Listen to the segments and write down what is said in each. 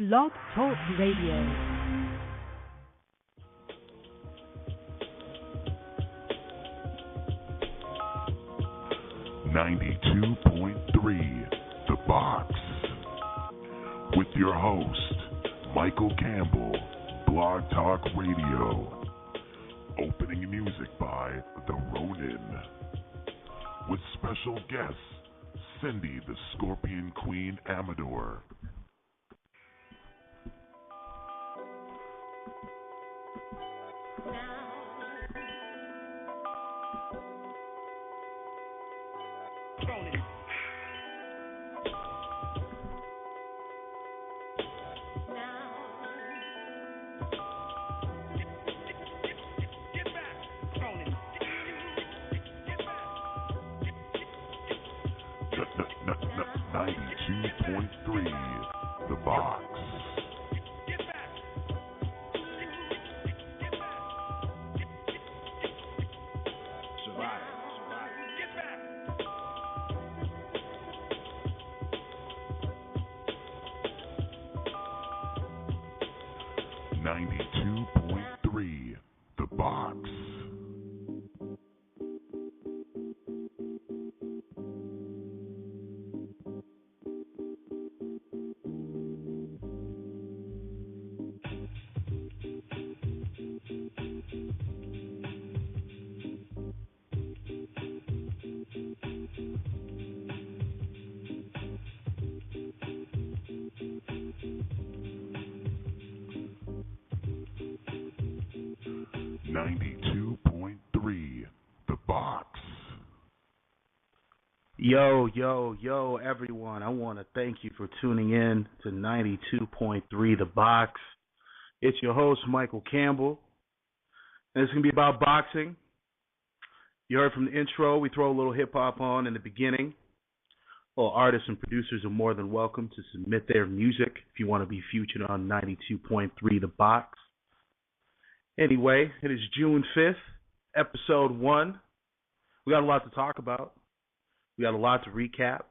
Blog Talk Radio. 92.3 The Box. With your host, Michael Campbell, Blog Talk Radio. Opening music by The Ronin. With special guests, Sindy the Scorpion Queen Amador. Yo, everyone. I want to thank you for tuning in to 92.3 The Box. It's your host, Michael Campbell, and it's going to be about boxing. You heard from the intro, we throw a little hip-hop on in the beginning. Well, artists and producers are more than welcome to submit their music if you want to be featured on 92.3 The Box. Anyway, it is June 5th, episode 1. We got a lot to talk about. We got a lot to recap.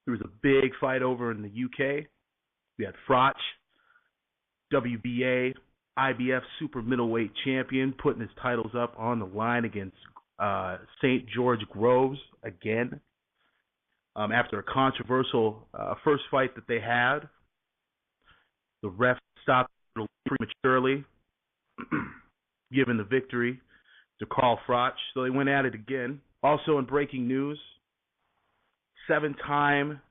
There was a big fight over in the UK. We had Froch, WBA, IBF super middleweight champion, putting his titles up on the line against St. George Groves again. After a controversial first fight that they had, the ref stopped prematurely, giving the victory to Carl Froch. So they went at it again. Also in breaking news, 7-time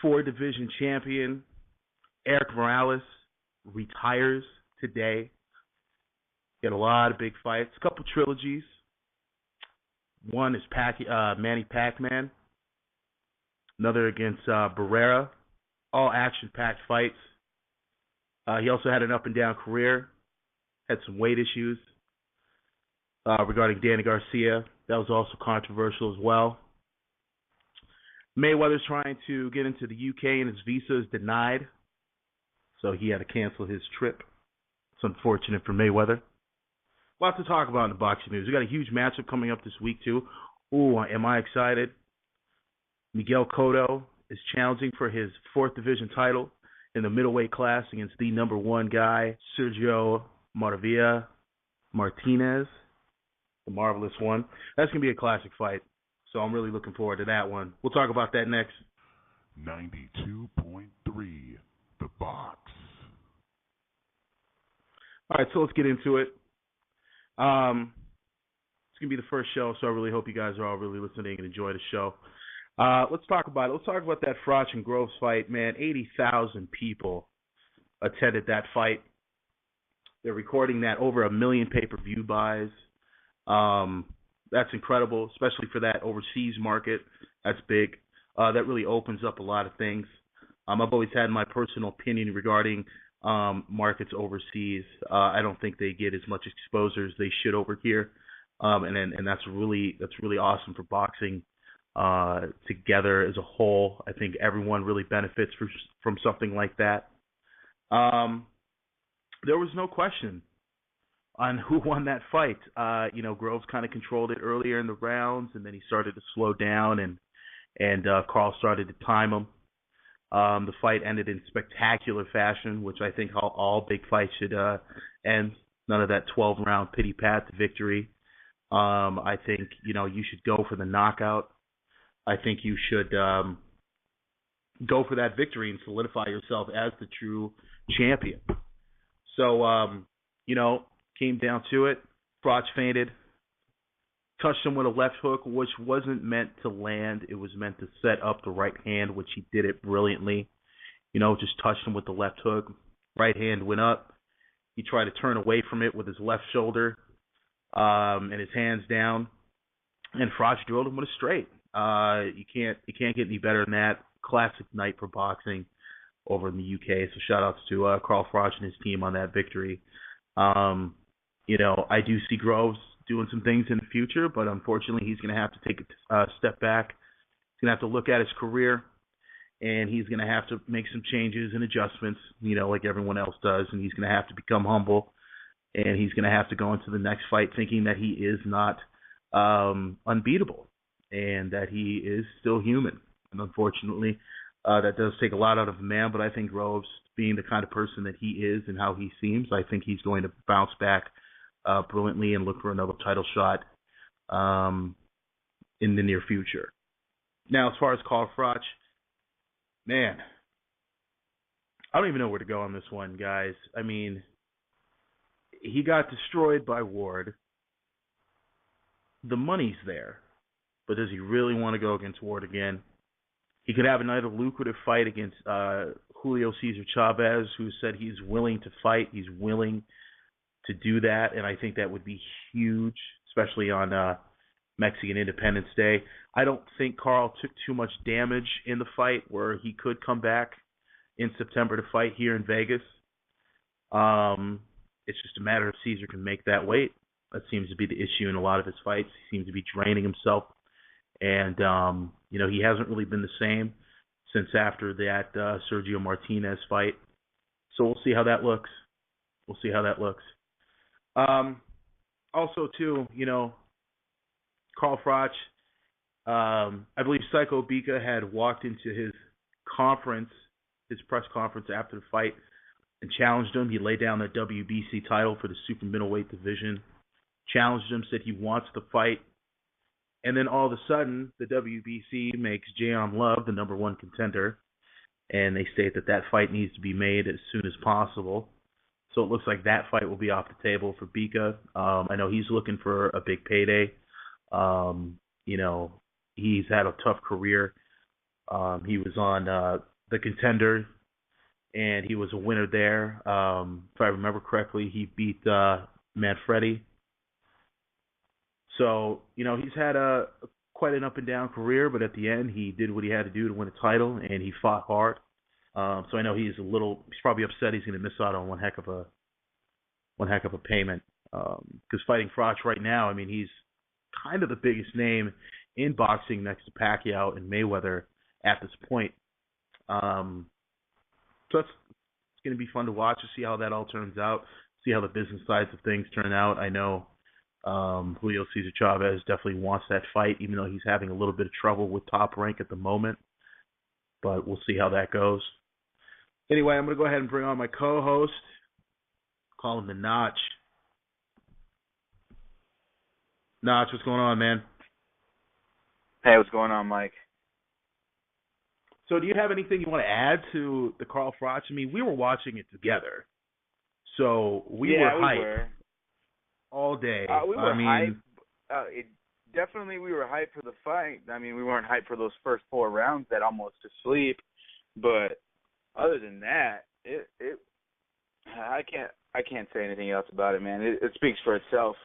4-division champion Eric Morales retires today. He had a lot of big fights, a couple trilogies. One is Manny Pacman, another against Barrera. All action-packed fights. He also had an up-and-down career, had some weight issues regarding Danny Garcia. That was also controversial as well. Mayweather's trying to get into the UK and his visa is denied, so he had to cancel his trip. It's unfortunate for Mayweather. Lots to talk about in the boxing news. We got a huge matchup coming up this week, too. Ooh, am I excited? Miguel Cotto is challenging for his 4th division title in the middleweight class against the number 1 guy, Sergio Maravilla Martinez, the marvelous one. That's going to be a classic fight. So I'm really looking forward to that one. We'll talk about that next. 92.3 The Box. All right, so let's get into it. It's going to be the first show, so I really hope you guys are all really listening and enjoy the show. Let's talk about it. Let's talk about that Froch and Groves fight, man. 80,000 people attended that fight. They're recording that over 1 million pay-per-view buys. That's incredible, especially for that overseas market. That's big. That really opens up a lot of things. I've always had my personal opinion regarding markets overseas. I don't think they get as much exposure as they should over here, and that's really awesome for boxing together as a whole. I think everyone really benefits from something like that. There was no question on who won that fight. Groves kind of controlled it earlier in the rounds, and then he started to slow down, and Carl started to time him. The fight ended in spectacular fashion, which I think all big fights should end. None of that 12-round pity pat to victory. I think you should go for the knockout. I think you should go for that victory and solidify yourself as the true champion. So came down to it. Froch feinted, touched him with a left hook, which wasn't meant to land. It was meant to set up the right hand, which he did it brilliantly. Just touched him with the left hook. Right hand went up. He tried to turn away from it with his left shoulder and his hands down, and Froch drilled him with a straight. You can't get any better than that. Classic night for boxing over in the UK. So shout outs to Carl Froch and his team on that victory. I do see Groves doing some things in the future, but unfortunately he's going to have to take a step back. He's going to have to look at his career, and he's going to have to make some changes and adjustments, like everyone else does, and he's going to have to become humble, and he's going to have to go into the next fight thinking that he is not unbeatable and that he is still human. And unfortunately, that does take a lot out of a man, but I think Groves, being the kind of person that he is and how he seems, I think he's going to bounce back brilliantly and look for another title shot in the near future. Now, as far as Carl Froch, man, I don't even know where to go on this one, guys. I mean, he got destroyed by Ward. The money's there, but does he really want to go against Ward again? He could have another lucrative fight against Julio Cesar Chavez, who said he's willing to fight. He's willing to do that, and I think that would be huge, especially on Mexican Independence Day. I don't think Carl took too much damage in the fight where he could come back in September to fight here in Vegas. It's just a matter of Cesar can make that weight. That seems to be the issue in a lot of his fights. He seems to be draining himself, and he hasn't really been the same since after that Sergio Martinez fight. So we'll see how that looks. Also, too, Carl Froch, I believe Psycho Bika had walked into his press conference after the fight and challenged him. He laid down the WBC title for the super middleweight division, challenged him, said he wants the fight. And then all of a sudden, the WBC makes Jayon Love the number one contender, and they state that fight needs to be made as soon as possible. So it looks like that fight will be off the table for Bika. I know he's looking for a big payday. He's had a tough career. He was on the Contender, and he was a winner there. If I remember correctly, he beat Manfredi. So, he's had quite an up-and-down career, but at the end, he did what he had to do to win a title, and he fought hard. So I know he's probably upset he's going to miss out on one heck of a payment. Because fighting Froch right now, I mean, he's kind of the biggest name in boxing next to Pacquiao and Mayweather at this point. So it's going to be fun to watch to see how that all turns out, see how the business sides of things turn out. I know Julio Cesar Chavez definitely wants that fight, even though he's having a little bit of trouble with Top Rank at the moment. But we'll see how that goes. Anyway, I'm going to go ahead and bring on my co-host. Call him the Notch. Notch, what's going on, man? Hey, what's going on, Mike? So do you have anything you want to add to the Carl Froch? I mean, we were watching it together. So we were hyped all day. We were hyped. We were hyped for the fight. I mean, we weren't hyped for those first 4 rounds that almost asleep. But other than that, I can't say anything else about it, man. It speaks for itself,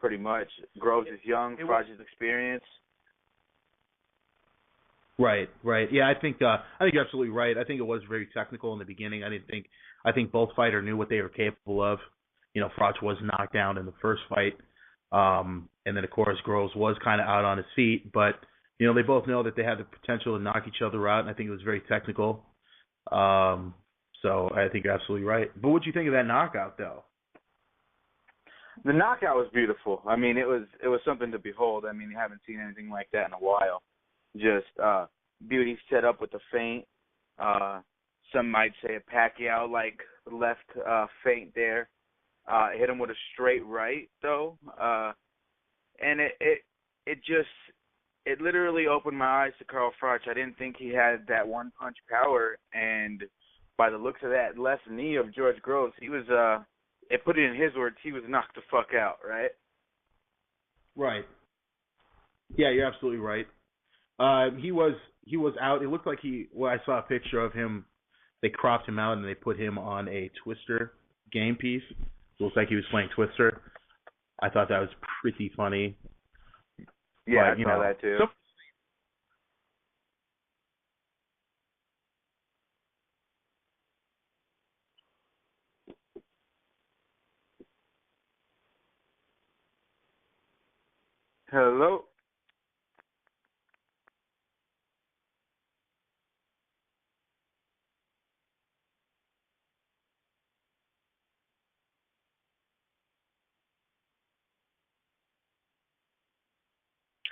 pretty much. Groves is young, Froch is experienced. Right. Yeah, I think you're absolutely right. I think it was very technical in the beginning. I think both fighters knew what they were capable of. Froch was knocked down in the first fight. And then, of course, Groves was kind of out on his feet. But, they both know that they had the potential to knock each other out, and I think it was very technical. So I think you're absolutely right. But what do you think of that knockout, though? The knockout was beautiful. I mean, it was something to behold. I mean, you haven't seen anything like that in a while. Just beauty set up with the feint, Some might say a Pacquiao-like left feint there. Hit him with a straight right, though. And it literally opened my eyes to Carl Froch. I didn't think he had that one-punch power, and by the looks of that left knee of George Groves, he was, put it in his words, he was knocked the fuck out, right? Right. Yeah, you're absolutely right. He was out. It looked like I saw a picture of him. They cropped him out and they put him on a Twister game piece. It looks like he was playing Twister. I thought that was pretty funny. Yeah, but, I saw that too. Hello?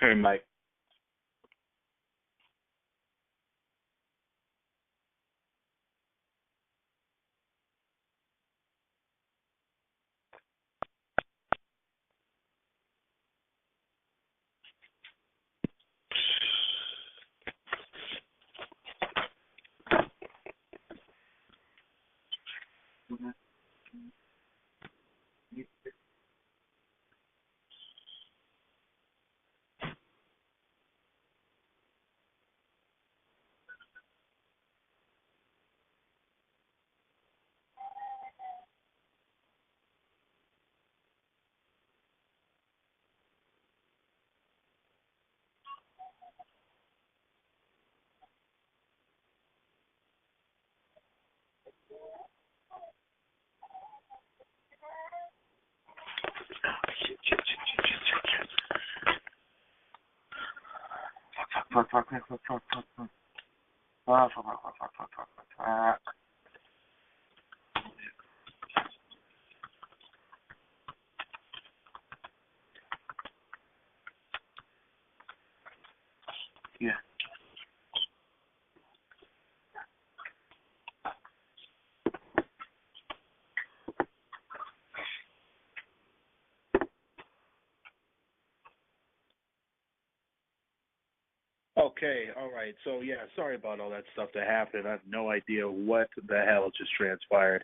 Hey, Mike. Fuck. Yeah. Okay, all right. So, yeah, sorry about all that stuff that happened. I have no idea what the hell just transpired.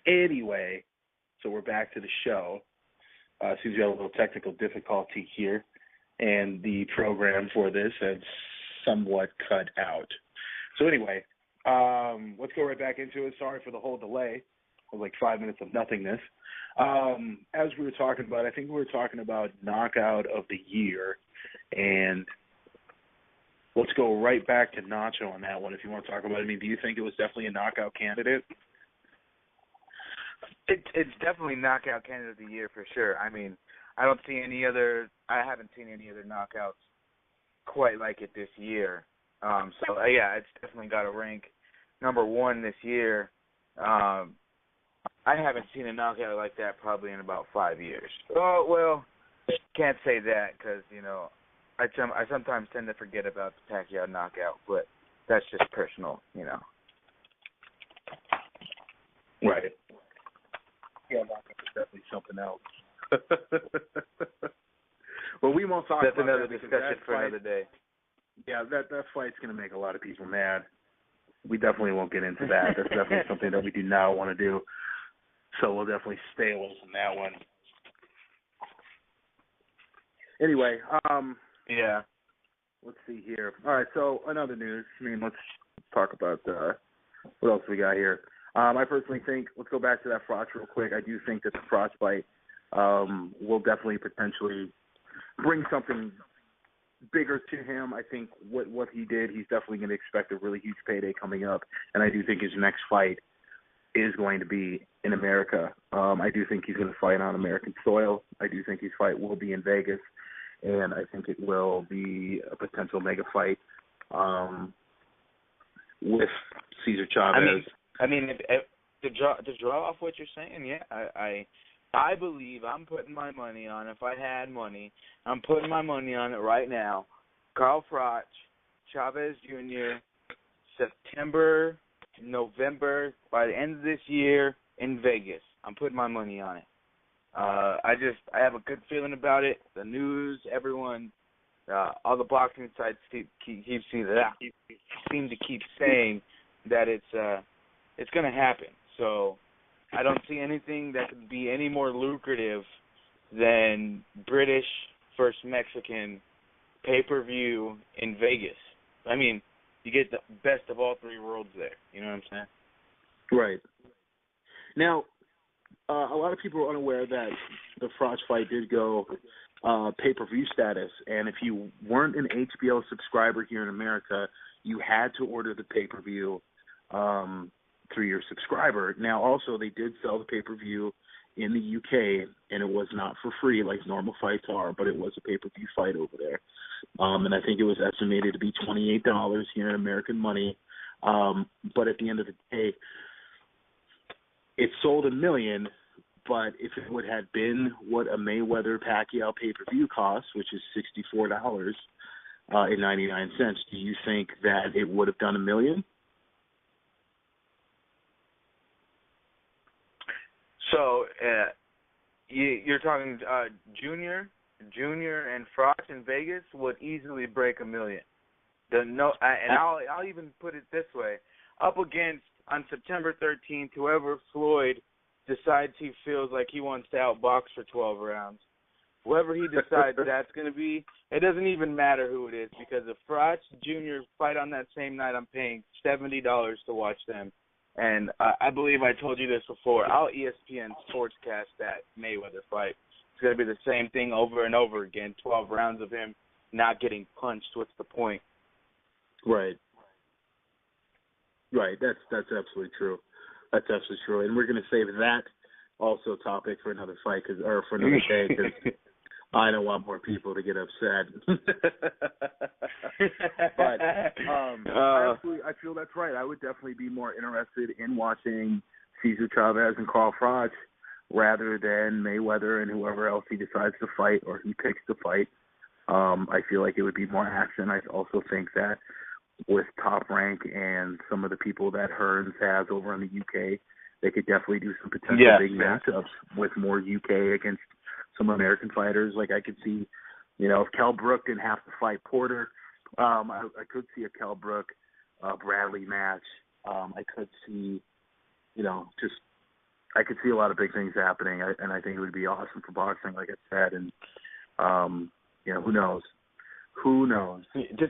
Anyway, so we're back to the show. Seems we have a little technical difficulty here, and the program for this has somewhat cut out. So anyway, let's go right back into it. Sorry for the whole delay. It was like 5 minutes of nothingness. As we were talking about, I think we were talking about knockout of the year, and let's go right back to Nacho on that one if you want to talk about it. I mean, do you think it was definitely a knockout candidate? It's definitely knockout candidate of the year for sure. I mean, I haven't seen any other knockouts quite like it this year. Yeah, it's definitely got to rank number one this year. I haven't seen a knockout like that probably in about 5 years. Oh, well, can't say that because, I sometimes tend to forget about the Pacquiao knockout, but that's just personal, Right. Yeah, knockout is definitely something else. Well, we won't talk That's about another that discussion for another day. Yeah, that fight's going to make a lot of people mad. We definitely won't get into that. That's definitely something that we do not want to do. So we'll definitely stay away from that one. Anyway, yeah. Let's see here. All right, so another news. I mean, let's talk about what else we got here. I personally think, let's go back to that Froch real quick. I do think that the Froch fight will definitely potentially bring something bigger to him. I think what he did, he's definitely going to expect a really huge payday coming up, and I do think his next fight is going to be in America. I do think he's going to fight on American soil. I do think his fight will be in Vegas, and I think it will be a potential mega fight with Cesar Chavez. I mean, to draw off what you're saying, yeah, I believe I'm putting my money on. If I had money, I'm putting my money on it right now. Carl Froch, Chavez Jr., September, November, by the end of this year in Vegas. I'm putting my money on it. I have a good feeling about it. The news, everyone, all the boxing sites seem to keep saying that it's going to happen. So I don't see anything that could be any more lucrative than British versus Mexican pay-per-view in Vegas. I mean, you get the best of all three worlds there. You know what I'm saying? Right. Now, a lot of people are unaware that the Froch fight did go pay-per-view status, and if you weren't an HBO subscriber here in America, you had to order the pay-per-view through your subscriber. Now, also, they did sell the pay-per-view in the UK, and it was not for free like normal fights are, but it was a pay-per-view fight over there. And I think it was estimated to be $28 here in American money. But at the end of the day, it sold 1 million, but if it would have been what a Mayweather-Pacquiao pay-per-view costs, which is $64.99, do you think that it would have done 1 million? So you're talking Junior and Froch in Vegas would easily break 1 million. I'll even put it this way: up against on September 13th, whoever Floyd decides he feels like he wants to outbox for 12 rounds, whoever he decides that's going to be, it doesn't even matter who it is, because if Froch Jr. fight on that same night, I'm paying $70 to watch them. And I believe I told you this before. I'll ESPN sportscast that Mayweather fight. It's going to be the same thing over and over again. 12 rounds of him not getting punched. What's the point? Right. Right. That's absolutely true. That's absolutely true. And we're going to save that also topic for another fight, for another day, because I don't want more people to get upset. But I feel that's right. I would definitely be more interested in watching Cesar Chavez and Carl Froch rather than Mayweather and whoever else he decides to fight or he picks to fight. I feel like it would be more action. I also think that with Top Rank and some of the people that Hearns has over in the UK, they could definitely do some potential big matchups with more UK against some American fighters. Like I could see, if Kell Brook didn't have to fight Porter, I could see a Kell Brook Bradley match. I could see, I could see a lot of big things happening, and I think it would be awesome for boxing, like I said. And who knows? Who knows? To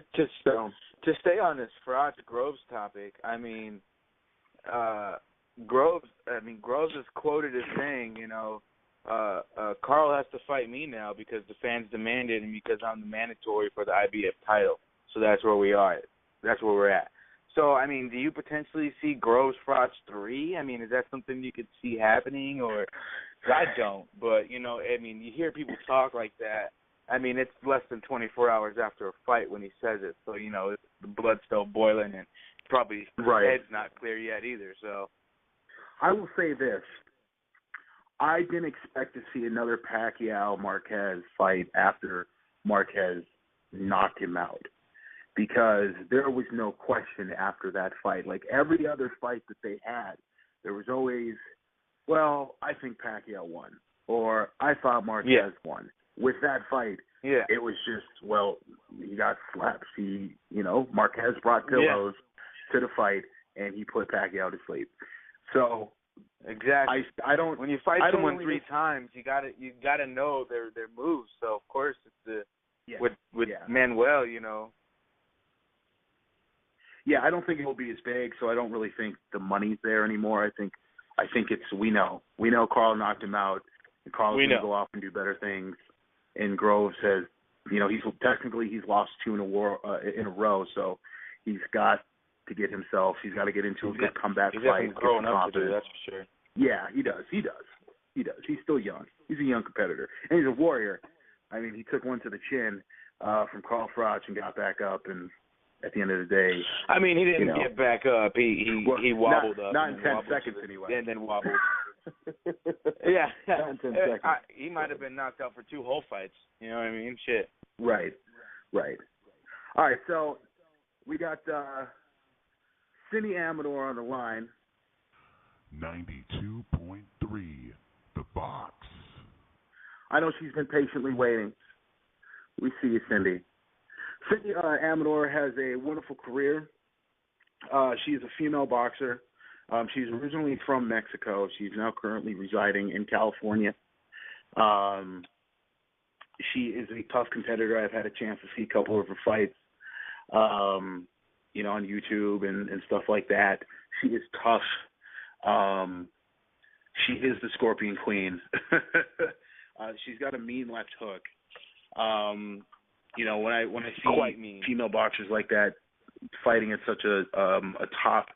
stay on this Froch Groves topic, Groves is quoted as saying, Carl has to fight me now because the fans demanded and because I'm the mandatory for the IBF title. So that's where we are. That's where we're at. So, do you potentially see Groves Froch 3? Is that something you could see happening? Or I don't. But, you hear people talk like that. It's less than 24 hours after a fight when he says it. So, the blood's still boiling and probably his head's not clear yet either. So I will say this. I didn't expect to see another Pacquiao-Marquez fight after Marquez knocked him out, because there was no question after that fight. Like every other fight that they had, there was always, I think Pacquiao won, or I thought Marquez won. With that fight, it was just, he got slapped. Marquez brought pillows to the fight, and he put Pacquiao to sleep. So exactly, I don't. When you fight someone 3 times, you gotta know their moves. So of course it's with Manuel, Yeah, I don't think it will be as big. So I don't really think the money's there anymore. I think it's we know Carl knocked him out, and Carl's gonna go off and do better things. And Groves has, he's lost 2 in a row, so he's got to get himself. He's got to get into a good comeback fight. He's growing up to do, that's for sure. Yeah, he does. He's still young. He's a young competitor, and he's a warrior. He took one to the chin from Carl Froch and got back up, and at the end of the day, he didn't get back up. He wobbled up. Not in 10 seconds anyway. And then wobbled. Not in 10 seconds. He might have been knocked out for 2 whole fights. You know what I mean? Shit. Right. All right, so we got Sindy Amador on the line. 92.3 The Box. I know she's been patiently waiting. We see you, Sindy. Sindy Amador has a wonderful career. She is a female boxer. She's originally from Mexico. She's now currently residing in California. She is a tough competitor. I've had a chance to see a couple of her fights, on YouTube and stuff like that. She is tough. She is the Scorpion Queen. She's got a mean left hook. When I see female boxers like that fighting at such a top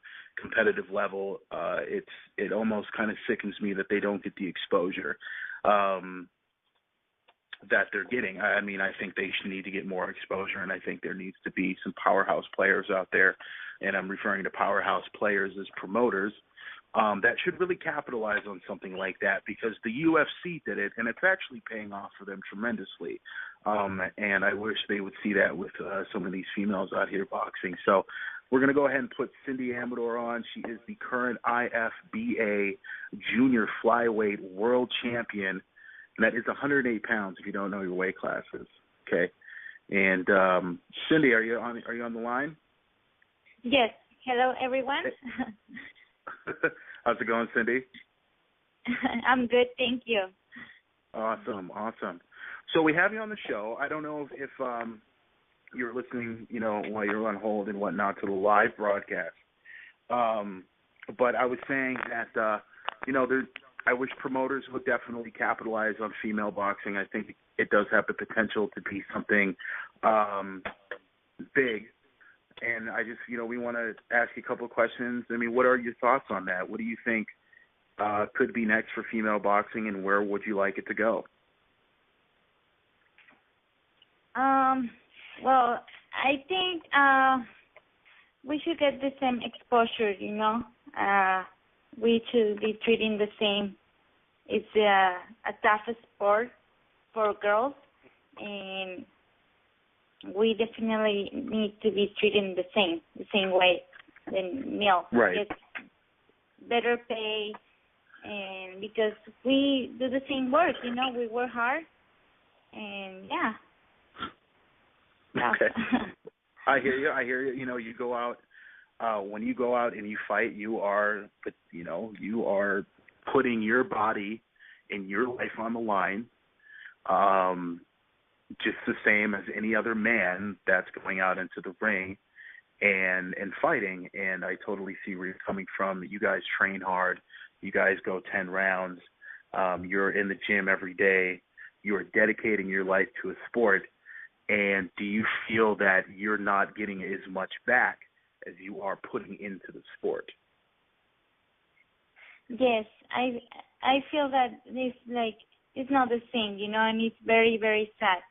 competitive level, it almost kind of sickens me that they don't get the exposure that they're getting. I mean, I think they should need to get more exposure, and I think there needs to be some powerhouse players out there, and I'm referring to powerhouse players as promoters, that should really capitalize on something like that, because the UFC did it, and it's actually paying off for them tremendously. And I wish they would see that with some of these females out here boxing. So we're going to go ahead and put Sindy Amador on. She is the current IFBA junior flyweight world champion, and that is 108 pounds if you don't know your weight classes. Okay. And Sindy, are you on the line? Yes. Hello, everyone. How's it going, Sindy? I'm good, thank you. Awesome. So we have you on the show. I don't know if you're listening, while you're on hold and whatnot to the live broadcast. But I was saying that, I wish promoters would definitely capitalize on female boxing. I think it does have the potential to be something big. And I just, we want to ask you a couple of questions. I mean, what are your thoughts on that? What do you think could be next for female boxing, and where would you like it to go? Well, I think we should get the same exposure, we should be treating the same. It's a tough sport for girls, and we definitely need to be treated the same way than males. Right. It's better pay, and because we do the same work, we work hard, and yeah. Okay. I hear you. You go out. When you go out and you fight, you are putting your body and your life on the line, just the same as any other man that's going out into the ring and fighting. And I totally see where you're coming from. You guys train hard. You guys go 10 rounds. You're in the gym every day. You're dedicating your life to a sport. And do you feel that you're not getting as much back as you are putting into the sport? Yes, I feel that it's not the same, and it's very, very sad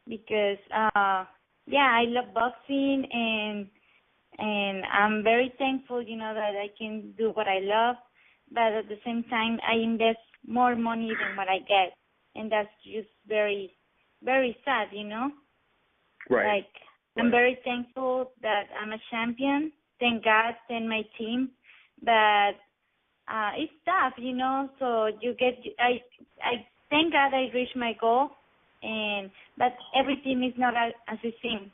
because I love boxing, and I'm very thankful, that I can do what I love, but at the same time I invest more money than what I get, and that's just very, very sad, Right. I'm very thankful that I'm a champion. Thank God, thank my team. But it's tough, So you get. I thank God I reached my goal, but everything is not as it seems,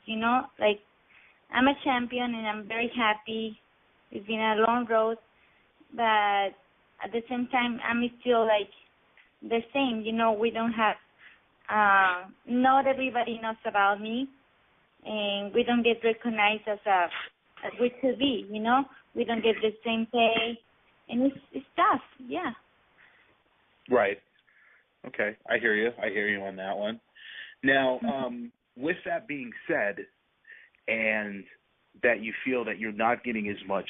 I'm a champion and I'm very happy. It's been a long road, but at the same time I'm still the same. We don't have. Not everybody knows about me. And we don't get recognized as we could be, We don't get the same pay, and it's tough, yeah. Right. Okay, I hear you on that one. Now, with that being said, and that you feel that you're not getting as much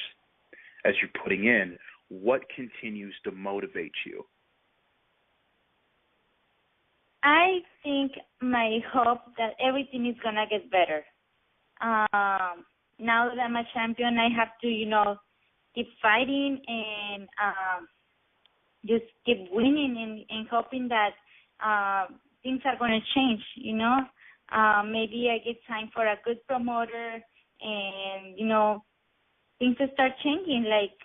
as you're putting in, what continues to motivate you? I think my hope that everything is going to get better. Now that I'm a champion, I have to, keep fighting and just keep winning and hoping that things are going to change, Maybe I get signed for a good promoter and, things start changing. Like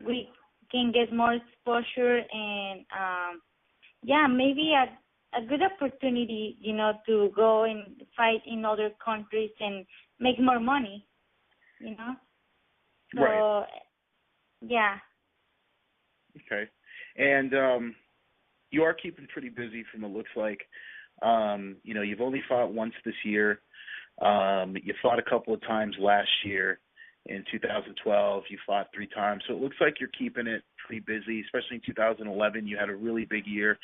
we can get more exposure and maybe a good opportunity, to go and fight in other countries and make more money, So, right. Yeah. Okay. And you are keeping pretty busy from it looks like. You've only fought once this year. You fought a couple of times last year. In 2012, you fought 3 times. So it looks like you're keeping it pretty busy, especially in 2011. You had a really big year.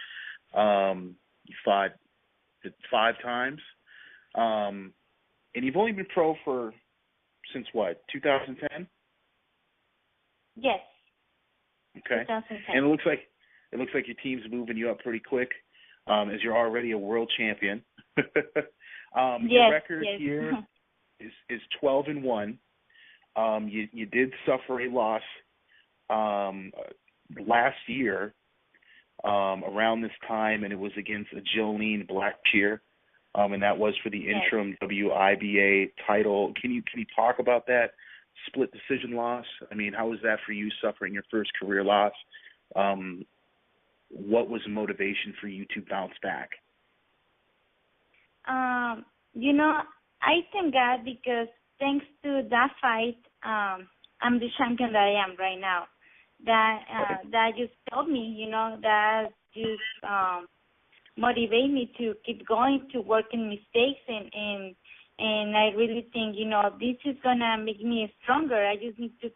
You fought 5 times. And you've only been pro since what, 2010? Yes. Okay. 2010. And it looks like your team's moving you up pretty quick, as you're already a world champion. Your record here is 12-1. You did suffer a loss last year around this time, and it was against a Jolene Blackshear, and that was for the interim IFBA title. Can you talk about that split decision loss? I mean, how was that for you, suffering your first career loss? What was the motivation for you to bounce back? I thank God because thanks to that fight, I'm the champion that I am right now. That just helped me, that just motivate me to keep going, to work in mistakes, and I really think, this is gonna make me stronger. I just need to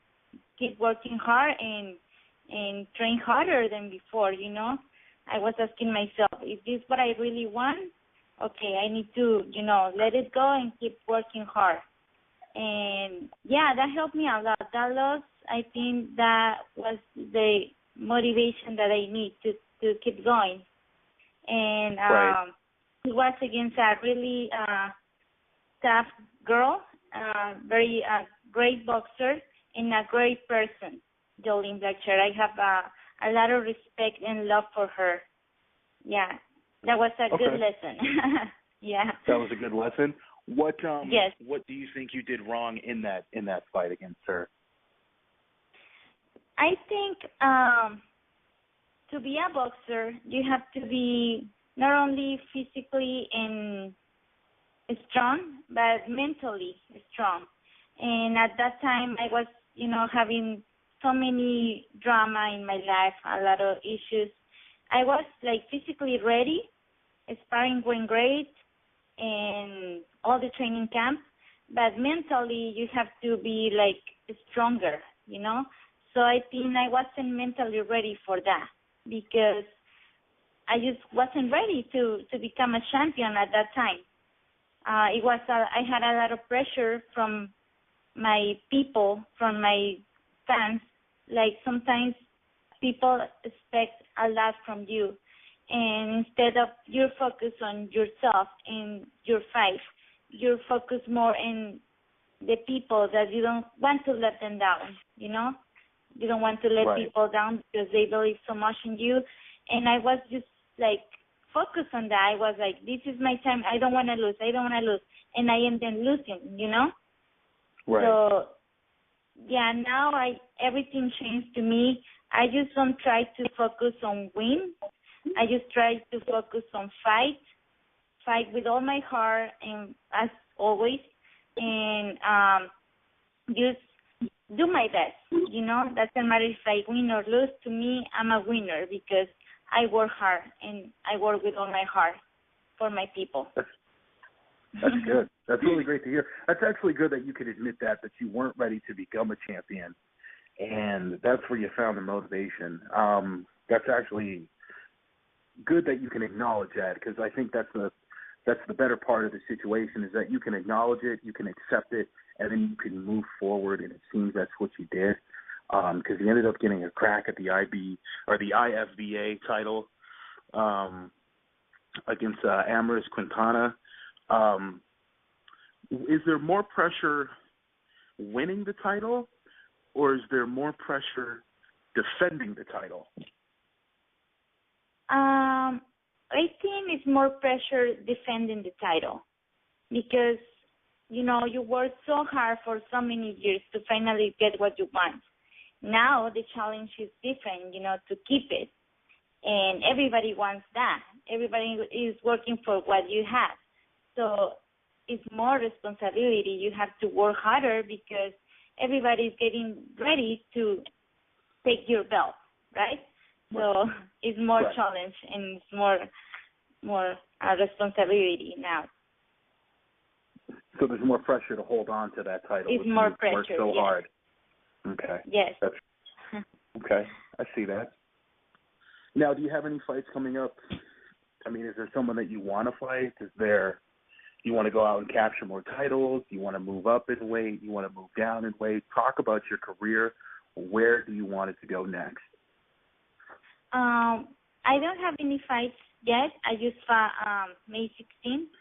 keep working hard and train harder than before, I was asking myself, is this what I really want? Okay, I need to, let it go and keep working hard. And, that helped me a lot. That loss, I think that was the motivation that I need to keep going. And it was against a really tough girl, very great boxer, and a great person, Jolene Blackshear. I have a lot of respect and love for her. Yeah. That was a good lesson. Yeah. That was a good lesson. What yes. What do you think you did wrong in that fight against her? I think to be a boxer, you have to be not only physically and strong, but mentally strong. And at that time, I was, having so many drama in my life, a lot of issues. I was physically ready, sparring went great, and all the training camp, but mentally you have to be stronger, So I think I wasn't mentally ready for that because I just wasn't ready to become a champion at that time. I had a lot of pressure from my people, from my fans. Sometimes people expect a lot from you, and instead of your focus on yourself and your fight, you're focused more in the people that you don't want to let them down, You don't want to let people down because they believe so much in you. And I was just focused on that. I was this is my time. I don't want to lose. And I ended up losing, Right. So, now everything changed to me. I just don't try to focus on win. I just try to focus on fight with all my heart, and as always, and just do my best. Doesn't matter if I win or lose. To me, I'm a winner because I work hard and I work with all my heart for my people. That's good. That's really great to hear. That's actually good that you could admit that you weren't ready to become a champion, and that's where you found the motivation. That's actually good that you can acknowledge that, because I think that's the better part of the situation, is that you can acknowledge it, you can accept it, and then you can move forward. And it seems that's what you did, because you ended up getting a crack at the IFBA title against Amaris Quintana. Is there more pressure winning the title, or is there more pressure defending the title? I think it's more pressure defending the title because you work so hard for so many years to finally get what you want. Now the challenge is different, to keep it. And everybody wants that. Everybody is working for what you have. So it's more responsibility. You have to work harder because everybody's getting ready to take your belt, right? So it's more challenge and it's more responsibility now. So there's more pressure to hold on to that title. It's more pressure. Work so hard. Okay. Yes. Okay, I see that. Now, do you have any fights coming up? I mean, is there someone that you want to fight? You want to go out and capture more titles? You want to move up in weight? You want to move down in weight? Talk about your career. Where do you want it to go next? I don't have any fights yet. I just fought May 16th.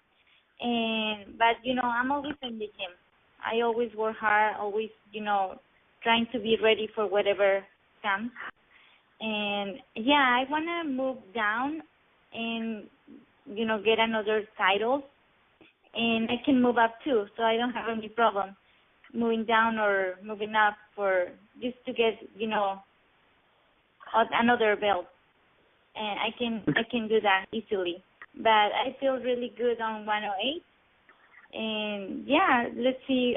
But I'm always in the gym. I always work hard, always, trying to be ready for whatever comes. And, I want to move down and, get another title. And I can move up, too, so I don't have any problem moving down or moving up just to get, another belt. And I can do that easily. But I feel really good on 108. And, let's see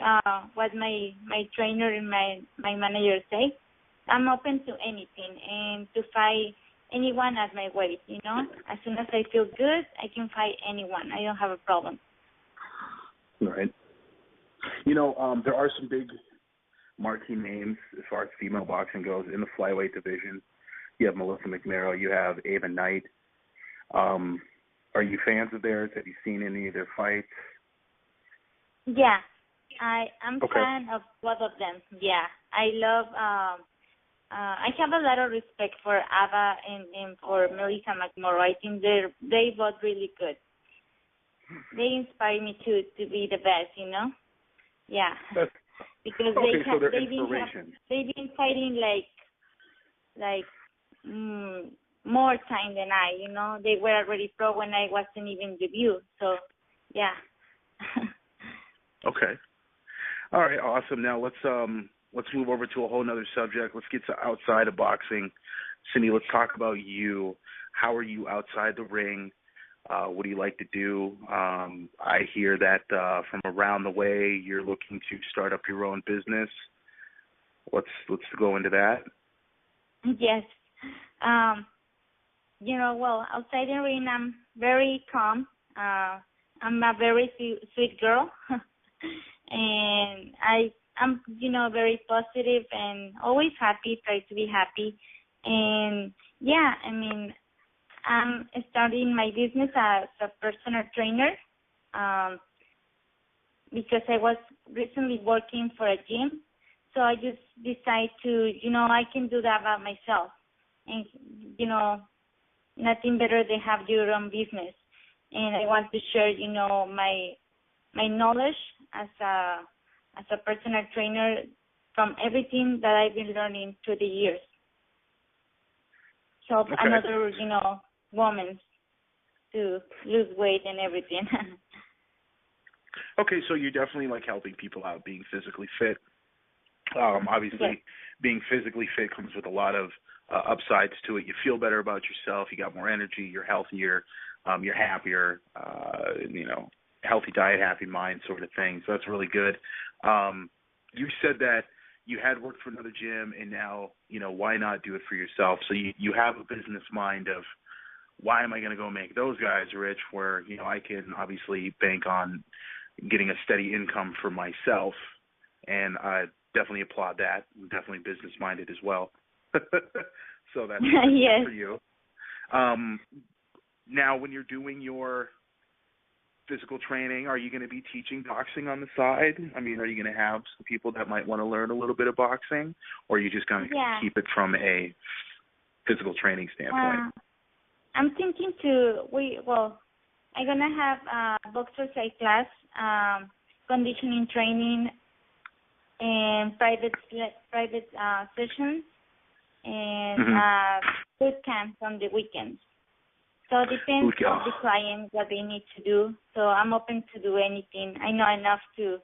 what my trainer and my manager say. I'm open to anything and to fight anyone at my weight, As soon as I feel good, I can fight anyone. I don't have a problem. Right. There are some big marquee names as far as female boxing goes in the flyweight division. You have Melissa McNarrow. You have Ava Knight. Are you fans of theirs? Have you seen any of their fights? Yeah, I'm fan of both of them. Yeah, I love. I have a lot of respect for Ava and for Melissa McNarrow. I think they both really good. They inspire me to be the best. Yeah, because they've been fighting like more time than I. They were already pro when I wasn't even debut. So, yeah. Okay. All right. Awesome. Now let's move over to a whole other subject. Let's get to outside of boxing. Sindy, let's talk about you. How are you outside the ring? What do you like to do? I hear that from around the way you're looking to start up your own business. Let's go into that. Yes. Well, outside the ring, I'm very calm. I'm a very sweet girl, and I'm very positive and always happy. Try to be happy, and I'm starting my business as a personal trainer because I was recently working for a gym. So I just decided to, I can do that by myself. And, nothing better than have your own business. And I want to share, my knowledge as a personal trainer from everything that I've been learning through the years. Help another, woman to lose weight and everything. Okay, so you definitely like helping people out, being physically fit. Obviously, being physically fit comes with a lot of upsides to it. You feel better about yourself. You got more energy. You're healthier. You're happier. Healthy diet, happy mind sort of thing. So that's really good. You said that you had worked for another gym, and now, why not do it for yourself? So you have a business mind of, why am I going to go make those guys rich where, I can obviously bank on getting a steady income for myself. And I definitely applaud that. I'm definitely business-minded as well. So that's yes. for you. Now, when you're doing your physical training, are you going to be teaching boxing on the side? I mean, are you going to have some people that might want to learn a little bit of boxing? Or are you just going to keep it from a physical training standpoint? I'm thinking I'm going to have a boxer-side class, conditioning training, and private sessions, and boot camps on the weekends. So it depends boot camp. on the client what they need to do. So I'm open to do anything. I know enough to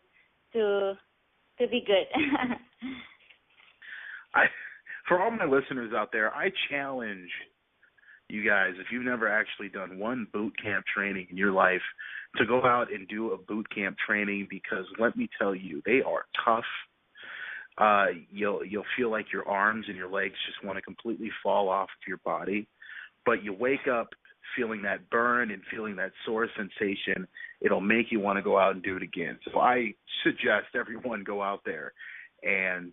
be good. For all my listeners out there, I challenge you guys, if you've never actually done one boot camp training in your life, to go out and do a boot camp training, because let me tell you, they are tough. You'll feel like your arms and your legs just want to completely fall off of your body, but you wake up feeling that burn and feeling that sore sensation. It'll make you want to go out and do it again. So I suggest everyone go out there and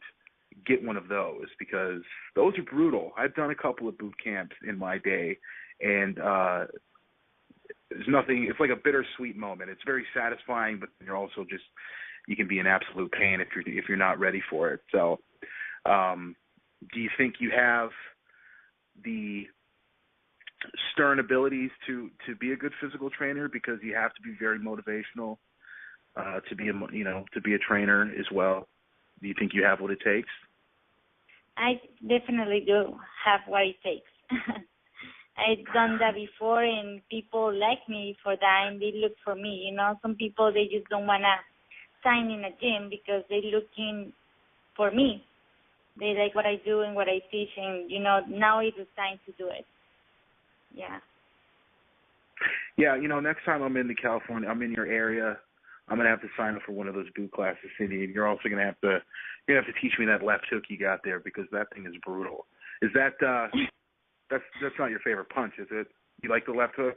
get one of those, because those are brutal. I've done a couple of boot camps in my day, and there's nothing. It's like a bittersweet moment. It's very satisfying, but you're also just, you can be in absolute pain if you're not ready for it. So, do you think you have the stern abilities to be a good physical trainer, because you have to be very motivational to be a trainer as well? Do you think you have what it takes? I definitely do have what it takes. I've done that before, and people like me for that, and they look for me. You know, some people, they just don't want to sign in a gym because they're looking for me. They like what I do and what I teach, and, you know, now is the time to do it. Yeah. Yeah, you know, next time I'm in California, I'm in your area, I'm going to have to sign up for one of those boot classes, Cindy, and you're also going to have to teach me that left hook you got there, because that thing is brutal. Is that that's not your favorite punch, is it? You like the left hook?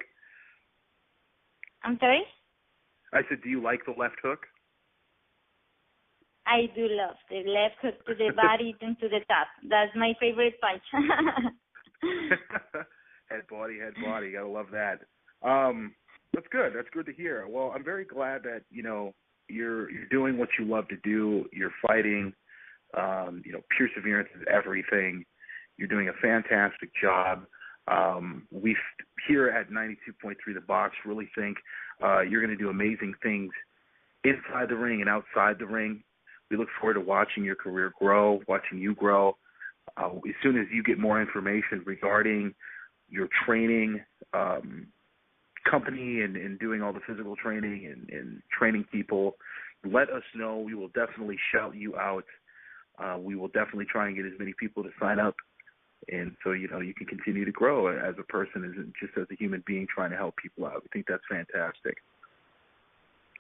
I'm sorry? I said, do you like the left hook? I do love the left hook to the body and to the top. That's my favorite punch. Head body. Gotta love that. That's good. That's good to hear. Well, I'm very glad that, you know, you're doing what you love to do. You're fighting. You know, perseverance is everything. You're doing a fantastic job. We here at 92.3 The Box really think you're going to do amazing things inside the ring and outside the ring. We look forward to watching your career grow, watching you grow. As soon as you get more information regarding your training company and doing all the physical training and training people, let us know. We will definitely shout you out. We will definitely try and get as many people to sign up, and so, you know, you can continue to grow as a person, as just as a human being trying to help people out. I think that's fantastic.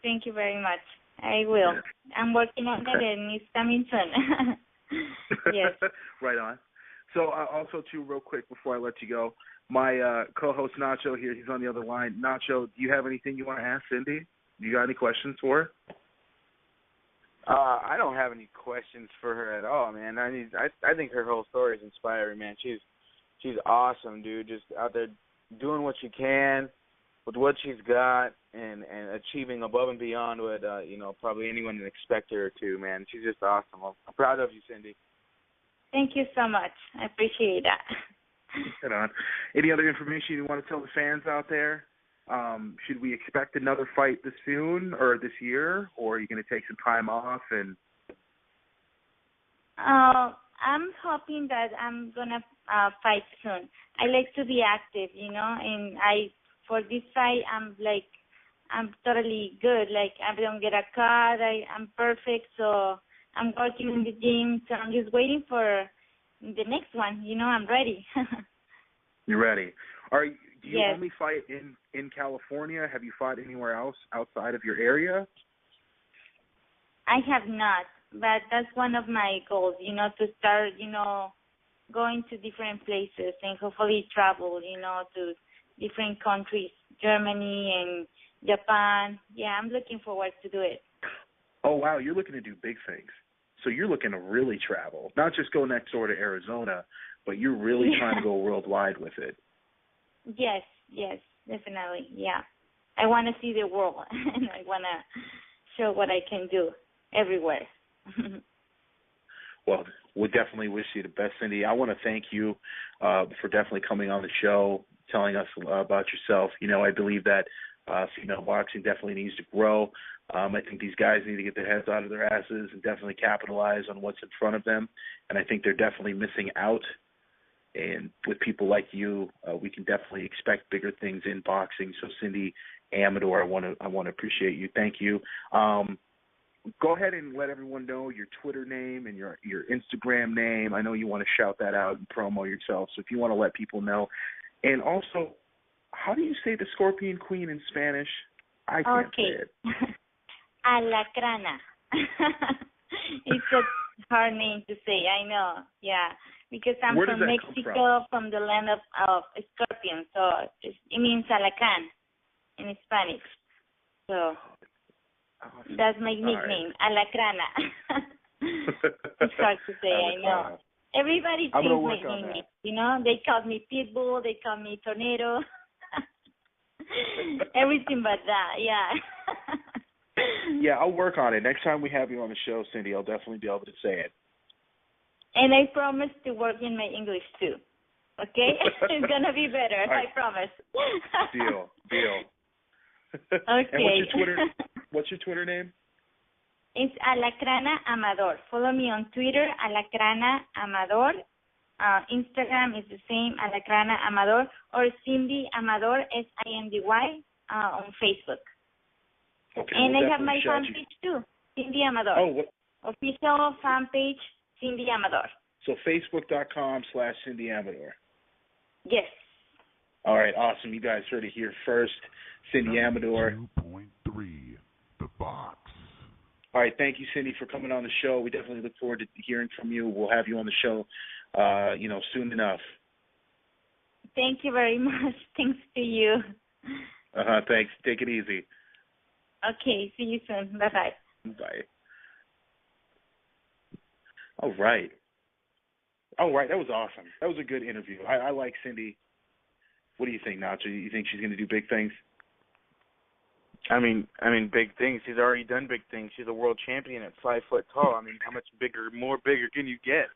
Thank you very much. I will. Yes. I'm working on it, and it's coming soon. Yes. Right on. So also, too, real quick before I let you go, my co-host Nacho here, he's on the other line. Nacho, do you have anything you want to ask Cindy? You got any questions for her? I don't have any questions for her at all, man. I think her whole story is inspiring, man. She's awesome, dude. Just out there doing what she can with what she's got, and achieving above and beyond what you know, probably anyone would expect her to, man. She's just awesome. I'm proud of you, Cindy. Thank you so much. I appreciate that. Head on. Any other information you want to tell the fans out there? Should we expect another fight this soon or this year, or are you going to take some time off? And I'm hoping that I'm gonna fight soon. I like to be active, you know, and for this fight I'm totally good. Like, I don't get a cut. I'm perfect. So I'm working in the gym. So I'm just waiting for the next one. You know, I'm ready. You're ready. Do you yes. only fight in California? Have you fought anywhere else outside of your area? I have not, but that's one of my goals, you know, to start, you know, going to different places and hopefully travel, you know, to different countries, Germany and Japan. Yeah, I'm looking forward to do it. Oh, wow, you're looking to do big things. So you're looking to really travel, not just go next door to Arizona, but you're really trying to go worldwide with it. Yes, definitely, yeah. I want to see the world, and I want to show what I can do everywhere. Well, we definitely wish you the best, Cindy. I want to thank you for definitely coming on the show, telling us about yourself. You know, I believe that female boxing definitely needs to grow. I think these guys need to get their heads out of their asses and definitely capitalize on what's in front of them. And I think they're definitely missing out and with people like you, we can definitely expect bigger things in boxing. So, Sindy Amador, I want to appreciate you. Thank you. Go ahead and let everyone know your Twitter name and your Instagram name. I know you want to shout that out and promo yourself, so if you want to let people know. And also, how do you say the Scorpion Queen in Spanish? I can't say it. Alacrana. It's a hard name to say, I know. Yeah, because I'm from Mexico, from the land of scorpions, so it means alacrán in Spanish. So that's my nickname, Alacrana. It's hard to say, I know. Everybody thinks my name, they call me Pitbull, they call me Tornado. Everything but that, yeah. Yeah, I'll work on it. Next time we have you on the show, Sindy, I'll definitely be able to say it. And I promise to work in my English too. Okay? It's gonna be better, right. I promise. Deal. Okay. And what's your Twitter name? It's Alacrana Amador. Follow me on Twitter, Alacrana Amador. Instagram is the same, Alacrana Amador, or Sindy Amador, Sindy, on Facebook. Okay, and I have my fan page too, Sindy Amador. Oh, what? Official fan page, Sindy Amador. So Facebook.com/Sindy Amador. Yes. All right, awesome. You guys heard it here first. Sindy Amador. 2.3, The Box. All right, thank you, Sindy, for coming on the show. We definitely look forward to hearing from you. We'll have you on the show, soon enough. Thank you very much. Thanks to you. Thanks. Take it easy. Okay, see you soon. Bye-bye. Bye. All right, that was awesome. That was a good interview. I like Sindy. What do you think, Nacho? You think she's going to do big things? I mean, big things. She's already done big things. She's a world champion at 5 foot tall. I mean, how much bigger can you get?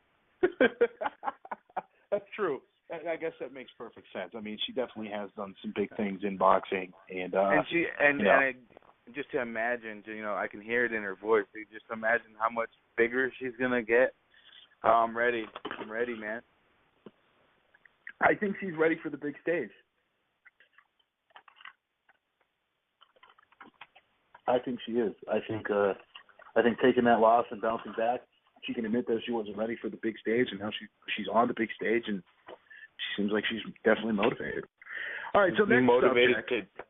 That's true. I guess that makes perfect sense. I mean, she definitely has done some big things in boxing, and just to imagine, I can hear it in her voice. Just imagine how much bigger she's gonna get. I'm ready. I'm ready, man. I think she's ready for the big stage. I think she is. I think taking that loss and bouncing back, she can admit that she wasn't ready for the big stage, and now she's on the big stage, and she seems like she's definitely motivated. All right, so next motivated subject.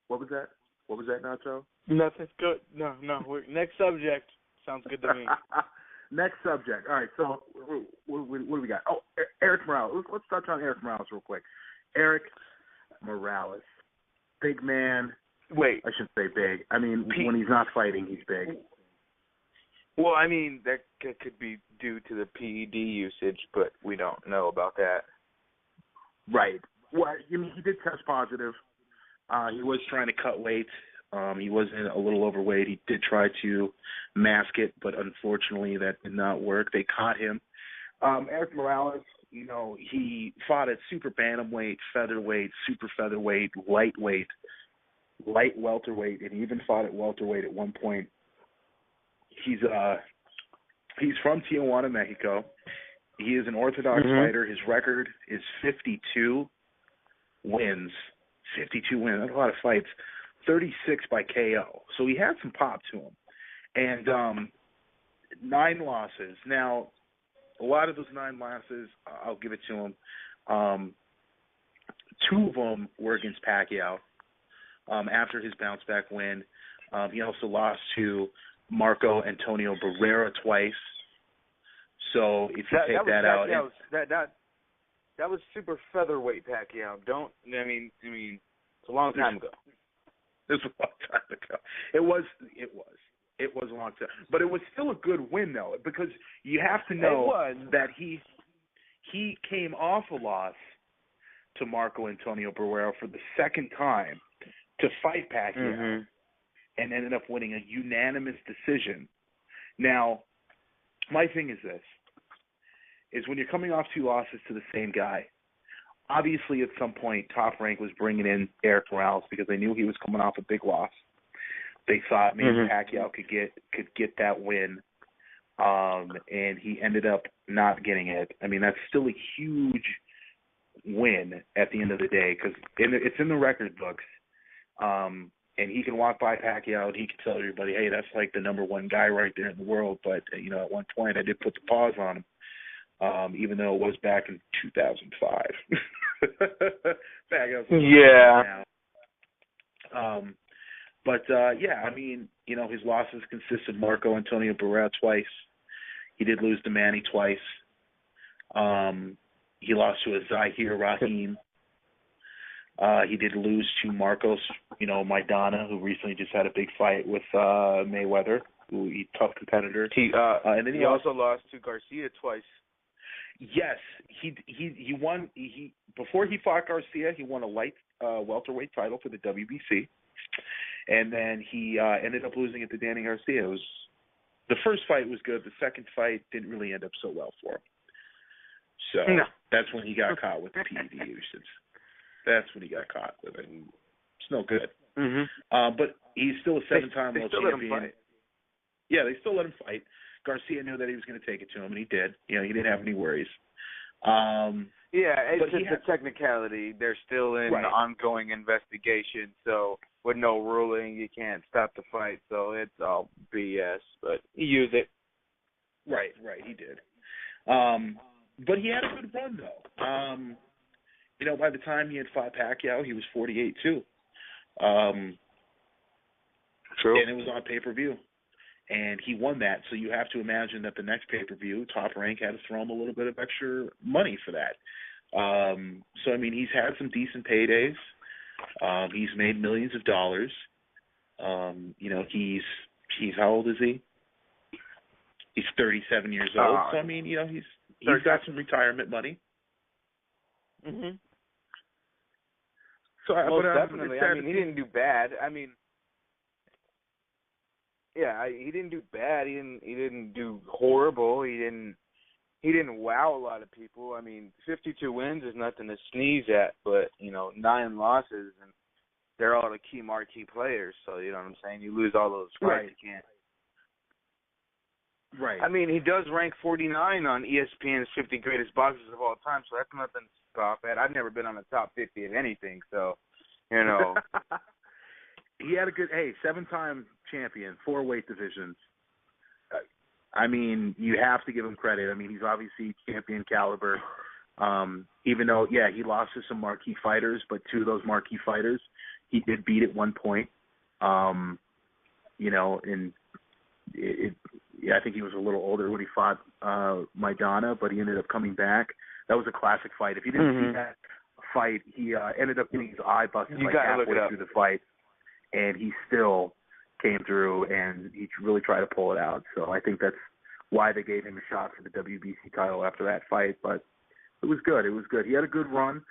What was that? What was that, Nacho? Nothing. Good. No. Next subject. Sounds good to me. Next subject. All right, so what do we got? Oh, Eric Morales. Let's touch on Eric Morales real quick. Eric Morales. Big man. Wait. I shouldn't say big. I mean, when he's not fighting, he's big. Well, I mean, that could be due to the PED usage, but we don't know about that. Right. Well, I mean, he did test positive. He was trying to cut weight. He was a little overweight. He did try to mask it, but unfortunately that did not work. They caught him. Eric Morales, he fought at super bantamweight, featherweight, super featherweight, lightweight, light welterweight, and he even fought at welterweight at one point. He's from Tijuana, Mexico. He is an orthodox fighter. His record is 52 wins. 52 wins. That's a lot of fights. 36 by KO. So he had some pop to him. And 9 losses. Now, a lot of those 9 losses, I'll give it to him. 2 of them were against Pacquiao after his bounce-back win. He also lost to Marco Antonio Barrera twice. So if you take that out, that was super featherweight Pacquiao. It's a long time ago. It was a long time ago. It was a long time, but it was still a good win though, because you have to know that he came off a loss to Marco Antonio Barrera for the second time to fight Pacquiao. And ended up winning a unanimous decision. Now, my thing is this, is when you're coming off 2 losses to the same guy, obviously at some point Top Rank was bringing in Eric Morales because they knew he was coming off a big loss. They thought maybe Pacquiao could get that win and he ended up not getting it. I mean, that's still a huge win at the end of the day because it's in the record books. And he can walk by Pacquiao and he can tell everybody, hey, that's like the number one guy right there in the world. But, you know, at one point I did put the pause on him, even though it was back in 2005. Yeah. Yeah, I mean, you know, his losses consist of Marco Antonio Barrera twice. He did lose to Manny twice. He lost to a Zahir Rahim. He did lose to Marcos, you know, Maidana, who recently just had a big fight with Mayweather, who he's a tough competitor. And then he also lost to Garcia twice. Yes, he won. He before he fought Garcia, he won a light welterweight title for the WBC, and then he ended up losing it to Danny Garcia. The first fight was good. The second fight didn't really end up so well for him. So that's when he got caught with the PED usage. That's when he got caught with it. It's no good. Mm-hmm. But he's still a seven-time world champion. Let him fight. Yeah, they still let him fight. Garcia knew that he was going to take it to him, and he did. You know, he didn't have any worries. It's just a technicality. They're still in ongoing investigation, so with no ruling, you can't stop the fight. So it's all BS, but he used it. Right, he did. But he had a good run, though. You know, by the time he had fought Pacquiao, he was 48 too. True. And it was on pay-per-view. And he won that, so you have to imagine that the next pay-per-view, Top Rank had to throw him a little bit of extra money for that. So, I mean, he's had some decent paydays. He's made millions of dollars. You know, he's how old is he? He's 37 years old. So, I mean, you know, he's got some retirement money. Mm-hmm. So, most definitely. I mean, he didn't do bad. I mean, yeah, he didn't do bad. He didn't do horrible. He didn't wow a lot of people. I mean, 52 wins is nothing to sneeze at, but you know, 9 losses, and they're all the key marquee players. So you know what I'm saying? You lose all those fights, you can't. Right. I mean, he does rank 49 on ESPN's 50 greatest boxers of all time, so that's nothing to scoff at. I've never been on the top 50 of anything, so you know. He had a good, 7-time champion, 4 weight divisions. I mean, you have to give him credit. I mean, he's obviously champion caliber. Even though, he lost to some marquee fighters, but 2 of those marquee fighters he did beat at one point. You know, and I think he was a little older when he fought Maidana, but he ended up coming back. That was a classic fight. If you didn't see that fight, he ended up getting his eye busted like halfway through the fight. And he still came through, and he really tried to pull it out. So I think that's why they gave him a shot for the WBC title after that fight. But it was good. He had a good run,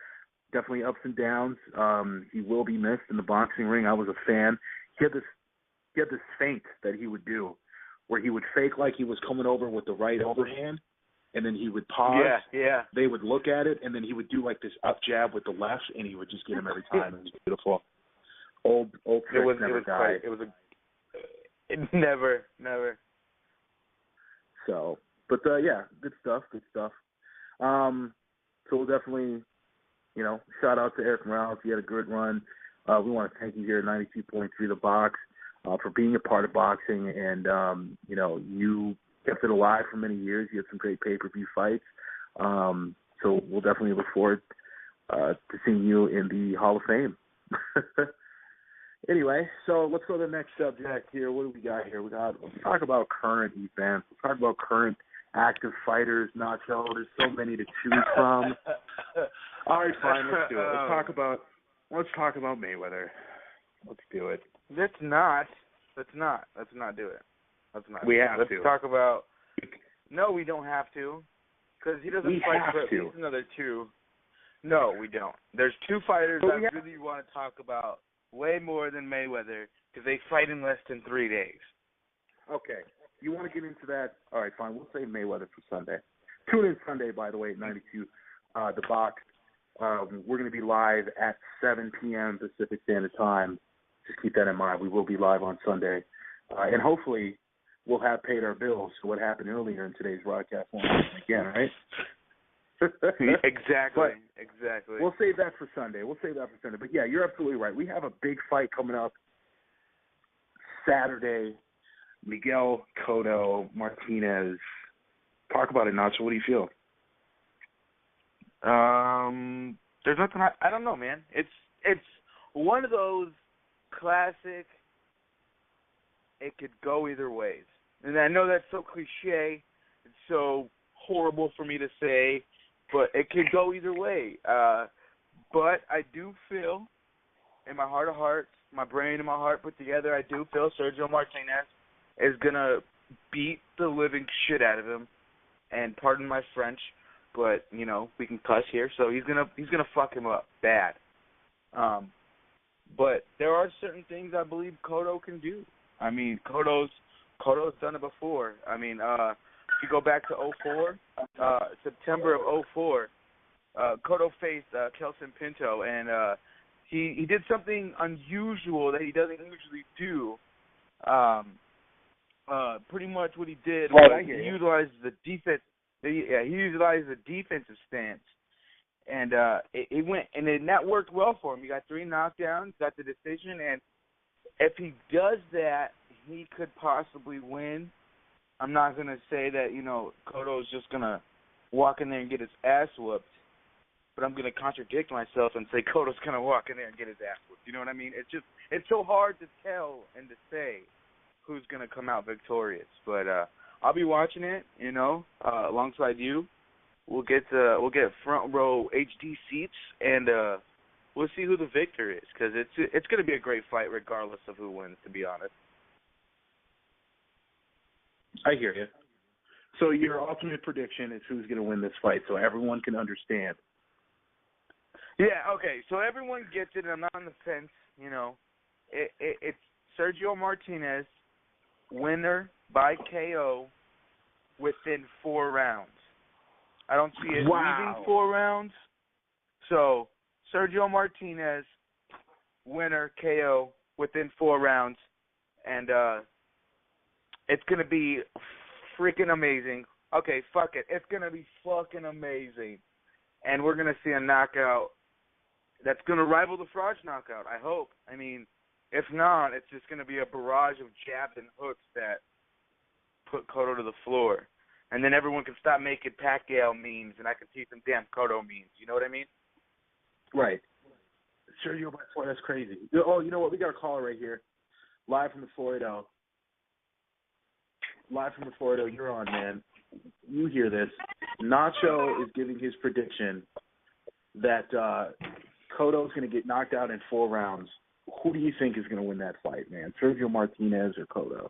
definitely ups and downs. He will be missed in the boxing ring. I was a fan. He had this feint that he would do where he would fake like he was coming over with the right overhand, and then he would pause. Yeah. They would look at it, and then he would do like this up jab with the left, and he would just get him every time. It was beautiful. Old tricks never die. Never. So, but good stuff. So we'll definitely, shout out to Eric Morales. He had a good run. We want to thank you here at 92.3 The Box for being a part of boxing, and you kept it alive for many years. You had some great pay-per-view fights. So we'll definitely look forward to seeing you in the Hall of Fame. Anyway, so let's go to the next subject here. What do we got here? Let's talk about current events. Let's talk about current active fighters. Nacho, there's so many to choose from. All right, fine, let's do it. Let's talk about Mayweather. Let's do it. Let's not do it. We have to. Let's talk about. No, we don't have to, because he doesn't fight for at least another 2. No, we don't. There's 2 fighters I really want to talk about. Way more than Mayweather, because they fight in less than 3 days. Okay. You want to get into that? All right, fine. We'll save Mayweather for Sunday. Tune in Sunday, by the way, at 92, The Box. We're going to be live at 7 p.m. Pacific Standard Time. Just keep that in mind. We will be live on Sunday. And hopefully we'll have paid our bills for what happened earlier in today's broadcast won't happen again, right? Exactly. But exactly. We'll save that for Sunday. But, yeah, you're absolutely right. We have a big fight coming up Saturday. Miguel Cotto Martinez. Talk about it, Nacho. What do you feel? There's nothing. I don't know, man. It's one of those classic. It could go either ways, and I know that's so cliche. It's so horrible for me to say, but it could go either way. But I do feel, in my heart of hearts, my brain and my heart put together, I do feel Sergio Martinez is gonna beat the living shit out of him. And pardon my French, but you know we can cuss here, so he's gonna fuck him up bad. But there are certain things I believe Cotto can do. I mean, Cotto's done it before. I mean, if you go back to September of 2004, Cotto faced Kelson Pinto, and he did something unusual that he doesn't usually do. Pretty much what he did was he utilized the defense. He utilized the defensive stance, and it went, and that worked well for him. He got 3 knockdowns, got the decision, and if he does that, he could possibly win. I'm not gonna say that Cotto's just gonna walk in there and get his ass whooped, but I'm gonna contradict myself and say Cotto's gonna walk in there and get his ass whooped. You know what I mean? It's so hard to tell and to say who's going to come out victorious. But I'll be watching it, alongside you. We'll get front row HD seats, and we'll see who the victor is, because it's going to be a great fight regardless of who wins, to be honest. I hear you. So your ultimate prediction is who's going to win this fight, so everyone can understand. Yeah, okay, so everyone gets it, and I'm not on the fence, It's Sergio Martinez, winner by KO within 4 rounds. I don't see it leaving 4 rounds. So, Sergio Martinez, winner KO within 4 rounds. And it's going to be freaking amazing. Okay, fuck it. It's going to be fucking amazing. And we're going to see a knockout that's going to rival the Froch knockout, I hope. I mean, if not, it's just going to be a barrage of jabs and hooks that put Cotto to the floor. And then everyone can stop making Pacquiao memes, and I can see some damn Cotto memes. You know what I mean? Right. Sergio, that's crazy. Oh, you know what? We got a caller right here. Live from the Florida. You're on, man. You hear this. Nacho is giving his prediction that Cotto's going to get knocked out in 4 rounds. Who do you think is going to win that fight, man? Sergio Martinez or Cotto?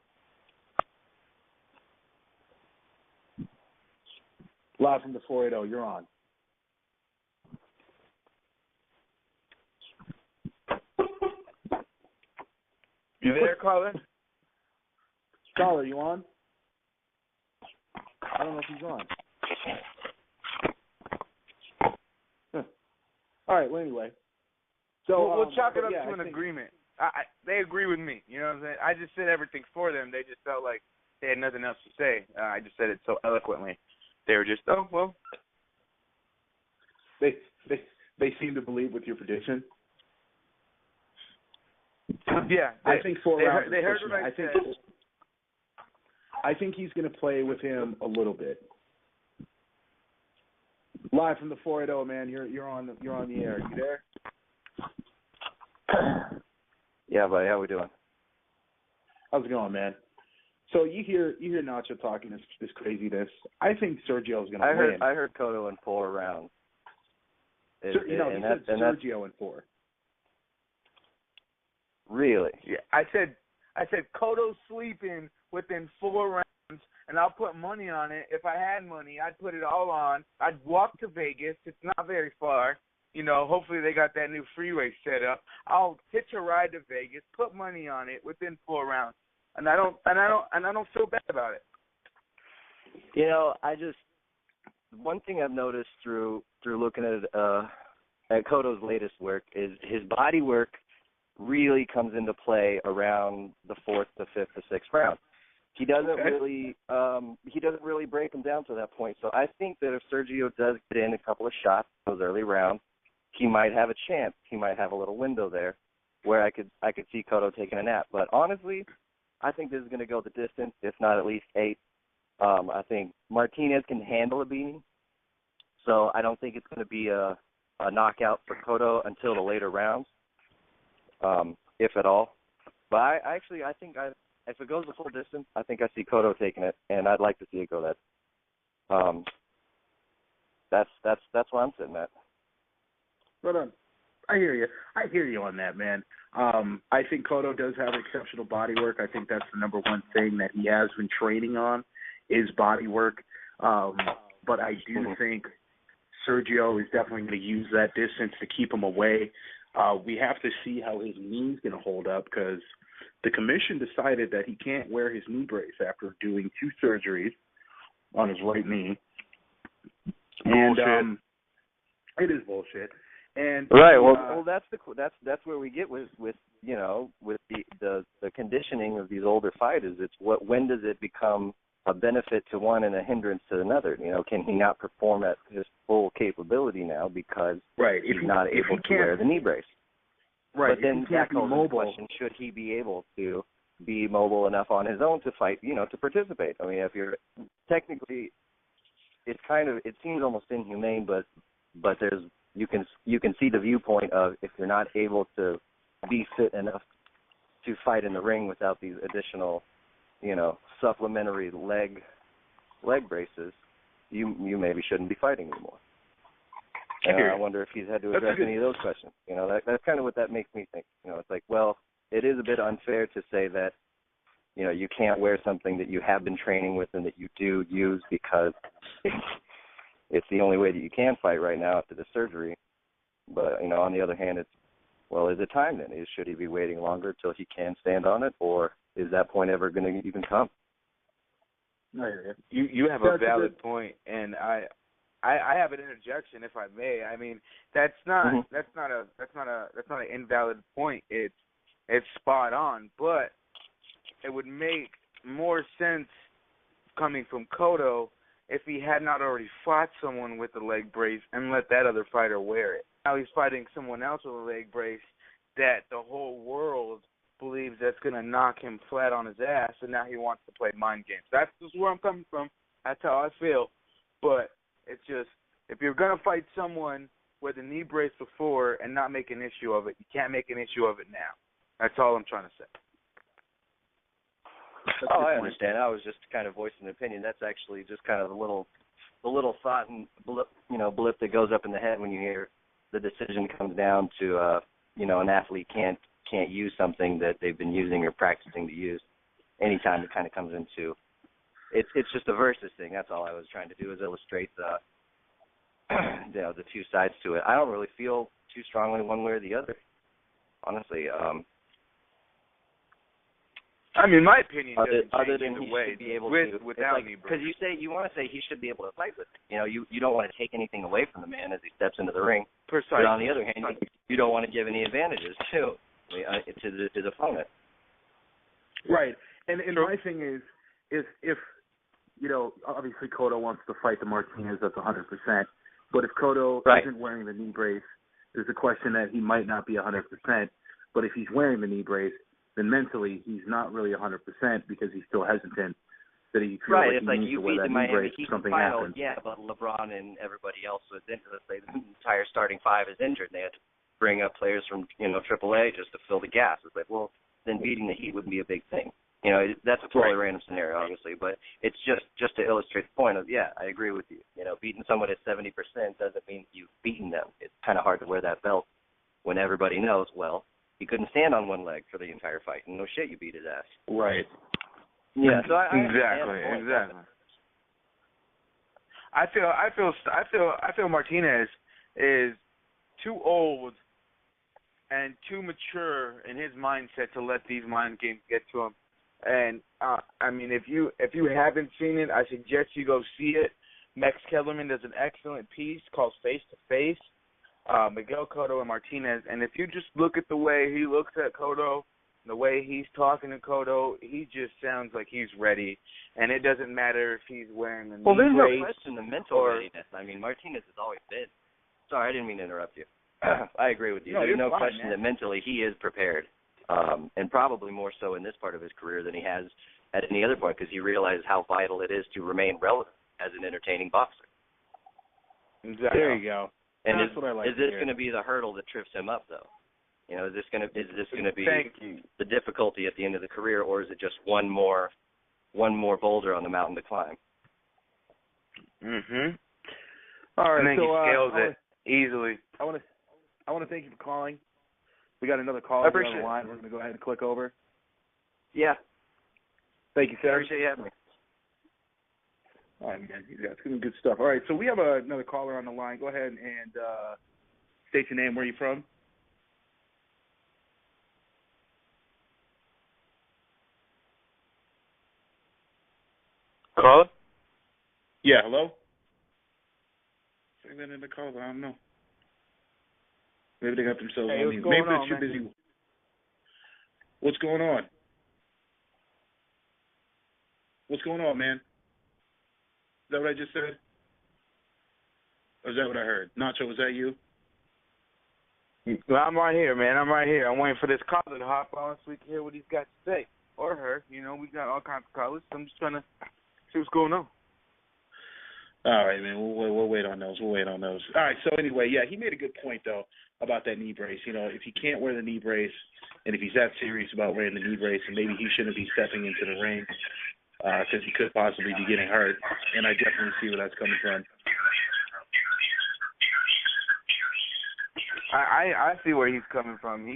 Live from the 480, you're on. You there, caller? Caller, you on? I don't know if he's on. All right, well, anyway. So we'll chalk it up to an agreement. They agree with me. You know what I'm saying? I just said everything for them. They just felt like they had nothing else to say. I just said it so eloquently. They were just, oh, well. They seem to believe with your prediction? Yeah. I think 4 rounds. They heard what I said. I think he's going to play with him a little bit. Live from the 480, man. You're on the air. You there? Yeah, buddy. How we doing? How's it going, man? So you hear Nacho talking this craziness. I think Sergio's going to win. I heard Cotto in 4 rounds. He said Sergio in 4. Really? Yeah. I said Cotto's sleeping within 4 rounds, and I'll put money on it. If I had money, I'd put it all on. I'd walk to Vegas. It's not very far. Hopefully they got that new freeway set up. I'll hitch a ride to Vegas, put money on it within 4 rounds, and I don't feel bad about it. One thing I've noticed through looking at Cotto's latest work is his body work really comes into play around the 4th, the 5th, the 6th round. he doesn't really break him down to that point. So I think that if Sergio does get in a couple of shots in those early rounds, he might have a chance. He might have a little window there where I could see Cotto taking a nap. But honestly, I think this is going to go the distance, if not at least 8. I think Martinez can handle a beating, so I don't think it's going to be a knockout for Cotto until the later rounds, if at all. But I think if it goes the full distance, I think I see Cotto taking it, and I'd like to see it go that. That's where I'm sitting at. Right on. I hear you on that, man. I think Cotto does have exceptional body work. I think that's the number one thing that he has been training on is body work. But I do think Sergio is definitely going to use that distance to keep him away. We have to see how his knee's going to hold up because the commission decided that he can't wear his knee brace after doing 2 surgeries on his right knee. And it is bullshit. And right. Well, that's where we get with the conditioning of these older fighters. It's when does it become a benefit to one and a hindrance to another? Can he not perform at his full capability now because he's not able to wear the knee brace? Right. But then that goes into the question: should he be able to be mobile enough on his own to fight? To participate. I mean, if you're technically, it seems almost inhumane, but there's. You can see the viewpoint of if you're not able to be fit enough to fight in the ring without these additional, supplementary leg braces, you maybe shouldn't be fighting anymore. And I wonder if he's had to address any of those questions. That's kind of what that makes me think. It's like, well, it is a bit unfair to say that, you can't wear something that you have been training with and that you do use because it's the only way that you can fight right now after the surgery. But, on the other hand, is it time then? Should he be waiting longer till he can stand on it, or is that point ever going to even come? You have a valid point, and I have an interjection, if I may. I mean, that's not an invalid point. It's spot on, but it would make more sense coming from Cotto if he had not already fought someone with a leg brace and let that other fighter wear it. Now he's fighting someone else with a leg brace that the whole world believes that's going to knock him flat on his ass, and now he wants to play mind games. That's just where I'm coming from. That's how I feel. But it's just, if you're going to fight someone with a knee brace before and not make an issue of it, you can't make an issue of it now. That's all I'm trying to say. I understand. I was just kind of voicing an opinion. That's actually just kind of the little thought and blip that goes up in the head when you hear the decision comes down to an athlete can't use something that they've been using or practicing to use. Anytime it kind of comes into it's just a versus thing. That's all I was trying to do is illustrate the two sides to it. I don't really feel too strongly one way or the other, honestly. I mean, my opinion other than he way, should be able without knee brace. Because you want to say he should be able to fight with it. You don't want to take anything away from the man as he steps into the ring. Precisely. But on the other hand, you don't want to give any advantages to his opponent. Right. And my thing is if obviously Cotto wants to fight the Martinez, that's 100%. But if Cotto isn't wearing the knee brace, there's a question that he might not be 100%. But if he's wearing the knee brace, then mentally he's not really 100% because he's still hesitant that he feels like he needs to wear that knee brace if something happens. Yeah, but LeBron and everybody else was injured. Let's say the entire starting 5 is injured. They had to bring up players from AAA just to fill the gaps. It's like, well, then beating the Heat wouldn't be a big thing. That's a totally random scenario, obviously, but it's just to illustrate the point of, I agree with you. Beating someone at 70% doesn't mean you've beaten them. It's kind of hard to wear that belt when everybody knows, well, he couldn't stand on one leg for the entire fight. And no shit, you beat his ass. Right. Yeah. So Exactly. I feel Martinez is too old and too mature in his mindset to let these mind games get to him. And I mean, if you haven't seen it, I suggest you go see it. Max Kellerman does an excellent piece called Face to Face. Miguel Cotto and Martinez, and if you just look at the way he looks at Cotto the way he's talking to Cotto, he just sounds like he's ready, and it doesn't matter if he's wearing a knee brace. Well, there's no question the mental readiness. I mean, Martinez has always been. Sorry, I didn't mean to interrupt you. I agree with you. There's no question that mentally he is prepared, and probably more so in this part of his career than he has at any other point, because he realizes how vital it is to remain relevant as an entertaining boxer. Exactly. There you go. And that's what I like. Is this going to be the hurdle that trips him up, though? You know, is this going to be the difficulty at the end of the career, or is it just one more boulder on the mountain to climb? Mhm. All right, and then so he scales it easily. I want to thank you for calling. We got another caller on the line. We're going to go ahead and click over. Yeah. Thank you, sir. I appreciate you having me. All right, man. Yeah, it's going to be good stuff. All right, so we have another caller on the line. Go ahead and state your name. Where are you from? Caller? Yeah, hello? Say that in the caller. I don't know. Maybe they got themselves on mute. Maybe they're too busy. What's going on? What's going on, man? Is that what I just said? Or is that what I heard? Nacho, was that you? Well, I'm right here, man. I'm right here. I'm waiting for this caller to hop on so we can hear what he's got to say. Or her. You know, we got all kinds of callers. I'm just trying to see what's going on. All right, man. We'll wait on those. All right, so anyway, yeah, he made a good point, though, about that knee brace. You know, if he can't wear the knee brace, and if he's that serious about wearing the knee brace, then maybe he shouldn't be stepping into the ring because he could possibly be getting hurt. And I definitely see where that's coming from. I see where he's coming from.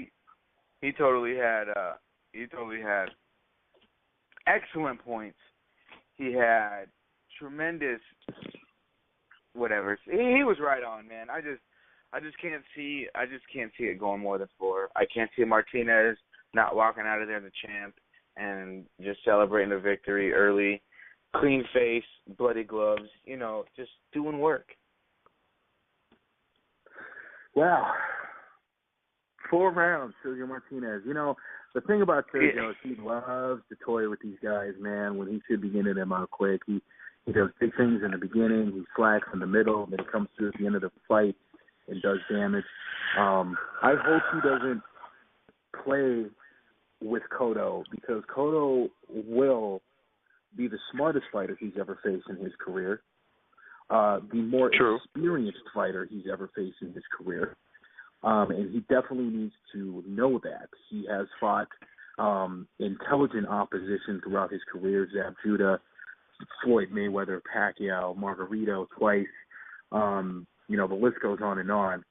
He totally had excellent points. He had tremendous whatever. He was right on, man. I just can't see it going more than 4. I can't see Martinez not walking out of there the champ and just celebrating the victory early, clean face, bloody gloves, you know, just doing work. Wow. 4 rounds, Sergio Martinez. You know, the thing about Sergio is he loves to toy with these guys, man, when he should be getting them out quick. He does big things in the beginning. He slacks in the middle. Then he comes through at the end of the fight and does damage. I hope he doesn't play with Cotto because Cotto will be the smartest fighter he's ever faced in his career, the more experienced fighter he's ever faced in his career. And he definitely needs to know that. He has fought intelligent opposition throughout his career, Zab Judah, Floyd Mayweather, Pacquiao, Margarito twice. You know, the list goes on and on.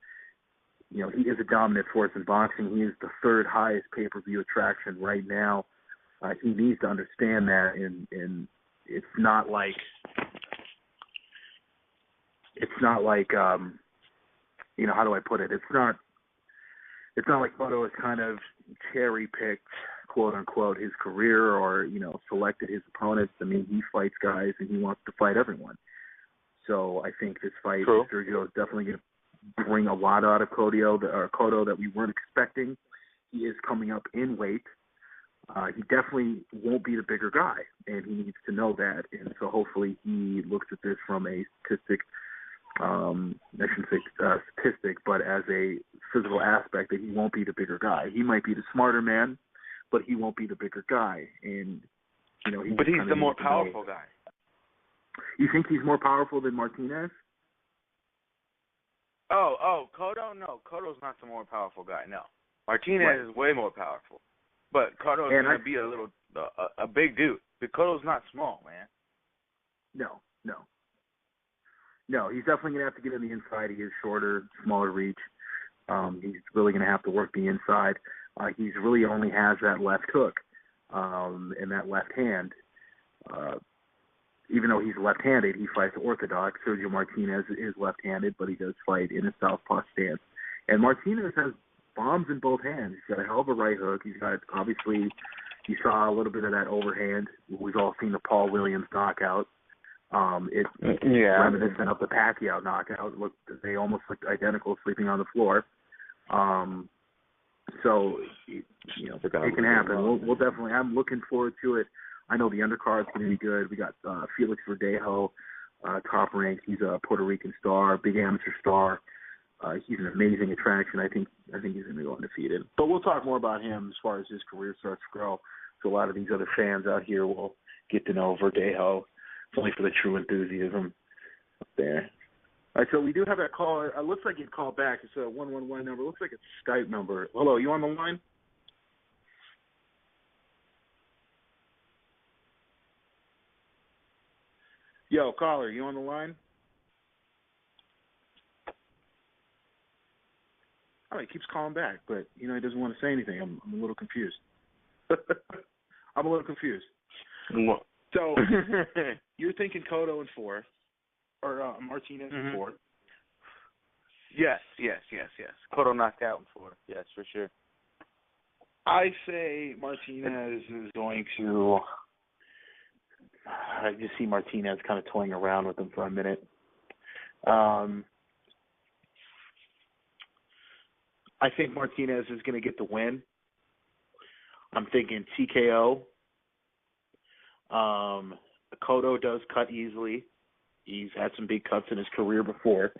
You know, he is a dominant force in boxing. He is the 3rd highest pay-per-view attraction right now. He needs to understand that, and it's not like you know, how do I put it? It's not like Cotto has kind of cherry-picked, quote-unquote, his career or, you know, selected his opponents. I mean, he fights guys and he wants to fight everyone. So I think this fight, Sergio is definitely going to bring a lot out of Cotto that we weren't expecting. He is coming up in weight. He definitely won't be the bigger guy, and he needs to know that. And so hopefully he looks at this from a statistic, I shouldn't say statistic, but as a physical aspect that he won't be the bigger guy. He might be the smarter man, but he won't be the bigger guy. And you know, but he's the more powerful guy. You think he's more powerful than Martinez? Oh, Cotto? No, Cotto's not the more powerful guy. No, Martinez is way more powerful. But Cotto's going to be a big dude. But Cotto's not small, man. No, he's definitely going to have to get in the inside. He is shorter, smaller reach. He's really going to have to work the inside. He's really only has that left hook and that left hand. Even though he's left-handed, he fights orthodox. Sergio Martinez is left-handed, but he does fight in a southpaw stance. And Martinez has bombs in both hands. He's got a hell of a right hook. He's got, obviously, you saw a little bit of that overhand. We've all seen the Paul Williams knockout. It's reminiscent of the Pacquiao knockout. They almost looked identical sleeping on the floor. So, it can happen. We'll definitely. I'm looking forward to it. I know the undercard's going to be good. We got Felix Verdejo, top ranked. He's a Puerto Rican star, big amateur star. He's an amazing attraction. I think he's going to go undefeated. But we'll talk more about him as far as his career starts to grow. So a lot of these other fans out here will get to know Verdejo. It's only for the true enthusiasm up there. All right, so we do have that caller. It looks like it called back. It's a 111 number. It looks like it's a Skype number. Hello, you on the line? Yo, caller, you on the line? Oh, he keeps calling back, but, he doesn't want to say anything. I'm a little confused. I'm a little confused. So, you're thinking Cotto in 4, or Martinez in 4. Yes. Cotto knocked out in 4. Yes, for sure. I say Martinez is going to. I just see Martinez kind of toying around with him for a minute. I think Martinez is going to get the win. I'm thinking TKO. Cotto does cut easily. He's had some big cuts in his career before.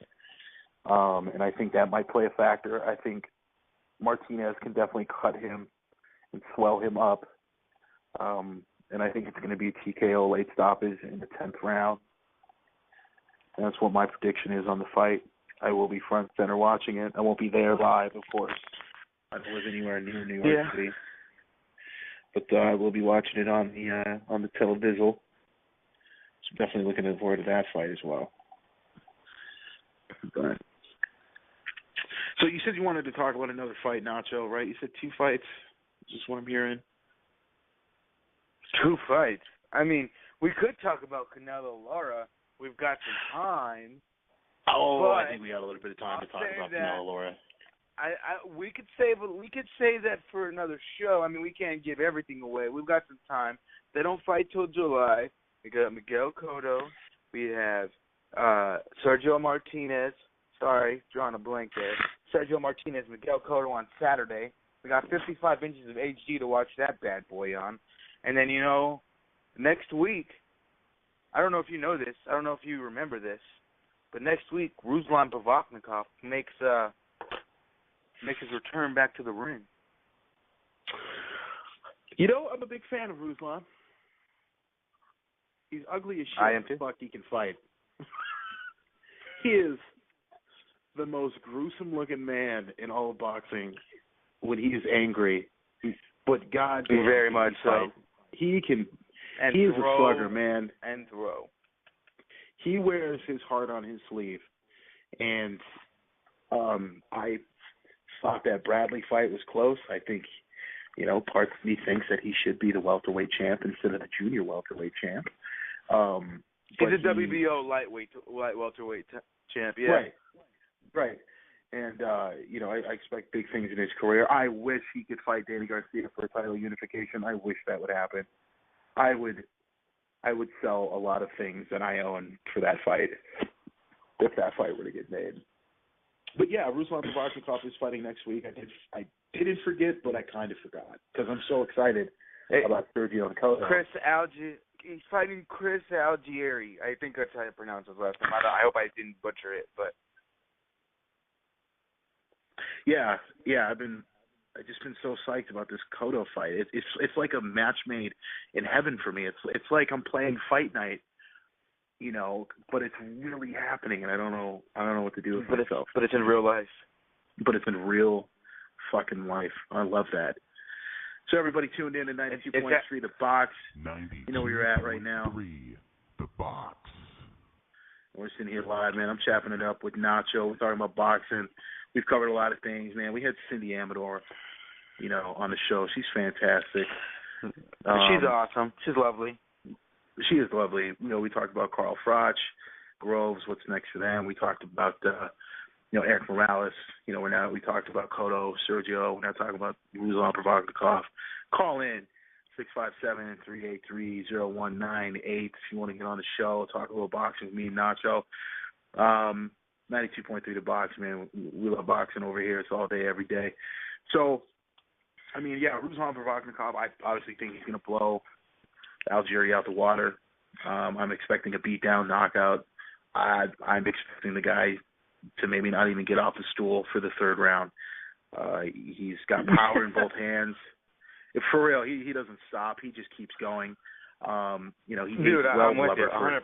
And I think that might play a factor. I think Martinez can definitely cut him and swell him up. And I think it's going to be TKO late stoppage in the 10th round. And that's what my prediction is on the fight. I will be front center watching it. I won't be there live, of course. I don't live anywhere near New York City. But I will be watching it on the televisual. So definitely looking forward to that fight as well. But so you said you wanted to talk about another fight, Nacho, right? You said 2 fights. Is this what I'm hearing? 2 fights. I mean, we could talk about Canelo Lara. We've got some time. Oh, I think we got a little bit of time to talk about Canelo Lara. We could save that for another show. I mean, we can't give everything away. We've got some time. They don't fight till July. We got Miguel Cotto. We have Sergio Martinez. Sorry, drawing a blank there. Sergio Martinez, Miguel Cotto on Saturday. We got 55 inches of HD to watch that bad boy on. And then, next week, I don't know if you know this. I don't know if you remember this. But next week, Ruslan Bavaknikov makes his return back to the ring. I'm a big fan of Ruslan. He's ugly as shit. I am too. Fuck, he can fight. He is the most gruesome-looking man in all of boxing when he is angry. But God, very much so. He can. And he is throw, a slugger, man. And throw. He wears his heart on his sleeve, and I thought that Bradley fight was close. I think, part of me thinks that he should be the welterweight champ instead of the junior welterweight champ. He's a WBO light welterweight champ. Yeah. Right. And I expect big things in his career. I wish he could fight Danny Garcia for a title unification. I wish that would happen. I would sell a lot of things that I own for that fight if that fight were to get made. But yeah, Ruslan Bavaknikov is fighting next week. I didn't forget, but I kind of forgot because I'm so excited about Sergio Cotto. He's fighting Chris Algieri. I think that's how you pronounce his last name. I hope I didn't butcher it, but yeah. I've just been so psyched about this Cotto fight. It's like a match made in heaven for me. It's like I'm playing Fight Night, but it's really happening, and I don't know what to do with myself. But it's in real life. But it's in real fucking life. I love that. So everybody tuned in to 92.3 The Box. You know where you're at right now. 92.3 The Box. We're sitting here live, man. I'm chopping it up with Nacho. We're talking about boxing. We've covered a lot of things, man. We had Sindy Amador, on the show. She's fantastic. She's awesome. She's lovely. She is lovely. We talked about Carl Froch, Groves, what's next for them. We talked about, Eric Morales. We talked about Cotto, Sergio. We're now talking about Ruslan Bavaknikov. Call in 657-383-0198 if you want to get on the show, talk a little boxing with me and Nacho. 92.3 The Box, man. We love boxing over here. It's all day, every day. So I mean, yeah, Ruslan Provodnikov, I obviously think he's going to blow Algieri out the water. I'm expecting a beatdown knockout. I'm expecting the guy to maybe not even get off the stool for the third round. He's got power in both hands. For real, he doesn't stop. He just keeps going. He ate well blubber. 100%.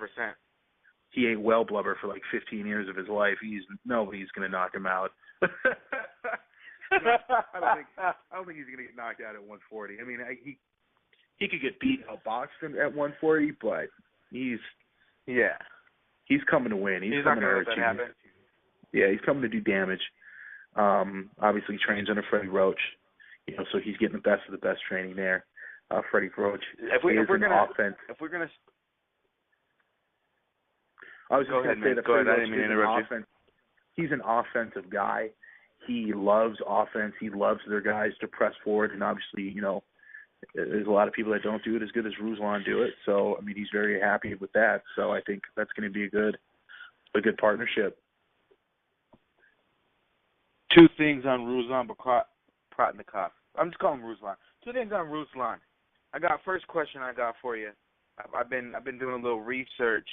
He ate well blubber for like 15 years of his life. Nobody's going to knock him out. I don't think he's going to get knocked out at 140. I mean, he could get beat out boxed at 140, but he's coming to win. He's coming to hurt you. Happen. Yeah, he's coming to do damage. Obviously, he trains under Freddie Roach, so he's getting the best of the best training there. Freddie Roach I was just going to say that Freddie Roach is an offense. He's an offensive guy. He loves offense. He loves their guys to press forward, and obviously, there's a lot of people that don't do it as good as Ruslan do it. So, I mean, he's very happy with that. So I think that's going to be a good partnership. Two things on Ruslan Provodnikov. I'm just calling him Ruslan. Two things on Ruslan. First question I got for you. I've been doing a little research,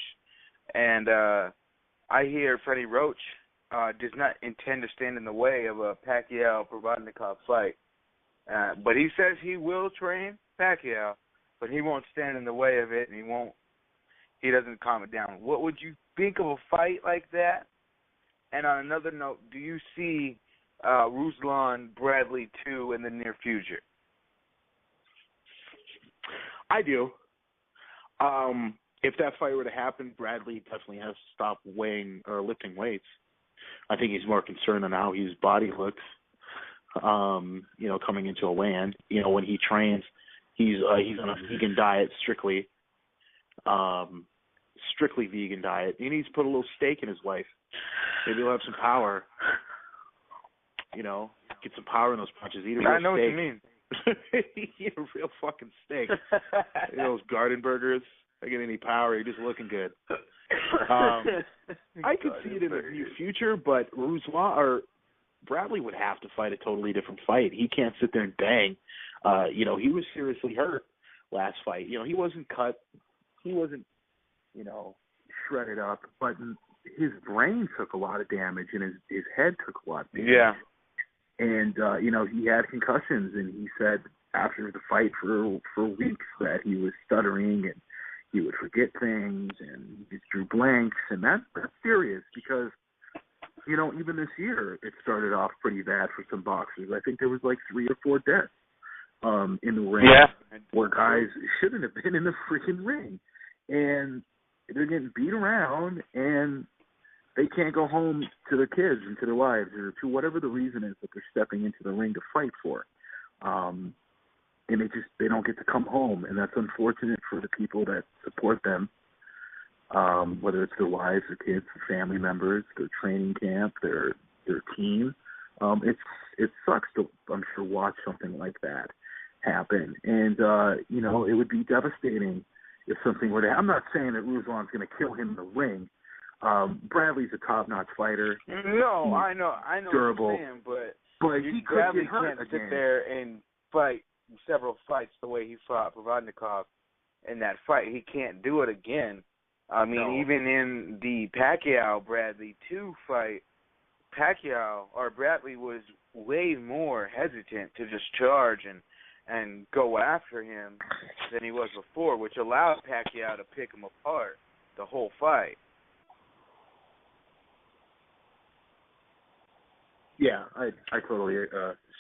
and I hear Freddie Roach does not intend to stand in the way of a Pacquiao-Provodnikov fight. But he says he will train Pacquiao, but he won't stand in the way of it, and he doesn't calm it down. What would you think of a fight like that? And on another note, do you see Ruslan Bradley 2 in the near future? I do. If that fight were to happen, Bradley definitely has to stop weighing or lifting weights. I think he's more concerned on how his body looks, coming into a weigh-in. When he trains, he's on a vegan diet, strictly vegan diet. He needs to put a little steak in his life. Maybe he'll have some power. Get some power in those punches. Eat a real steak. I know what you mean. Eat a real fucking steak. Those garden burgers. I get any power. You're just looking good. I could see it in the near future, but Bradley would have to fight a totally different fight. He can't sit there and bang. He was seriously hurt last fight. He wasn't cut. He wasn't, shredded up, but his brain took a lot of damage and his head took a lot of damage. Yeah. And, he had concussions, and he said after the fight for weeks that he was stuttering and he would forget things and he just drew blanks, and that's serious because, even this year it started off pretty bad for some boxers. I think there was like 3 or 4 deaths in the ring where guys shouldn't have been in the freaking ring. And they're getting beat around, and they can't go home to their kids and to their wives or to whatever the reason is that they're stepping into the ring to fight for. And they don't get to come home, and that's unfortunate for the people that support them, whether it's their wives, their kids, their family members, their training camp, their team. It sucks to, I'm sure, watch something like that happen. And, it would be devastating if something were to happen. I'm not saying that Ruslan's going to kill him in the ring. Bradley's a top-notch fighter. No, I know durable, what you're saying, but he could Bradley get hurt can't again. sit there and fight several fights the way he fought Provodnikov in that fight. He can't do it again. I mean, even in the Pacquiao-Bradley 2 fight, Bradley was way more hesitant to just charge and go after him than he was before, which allowed Pacquiao to pick him apart the whole fight. Yeah, I totally.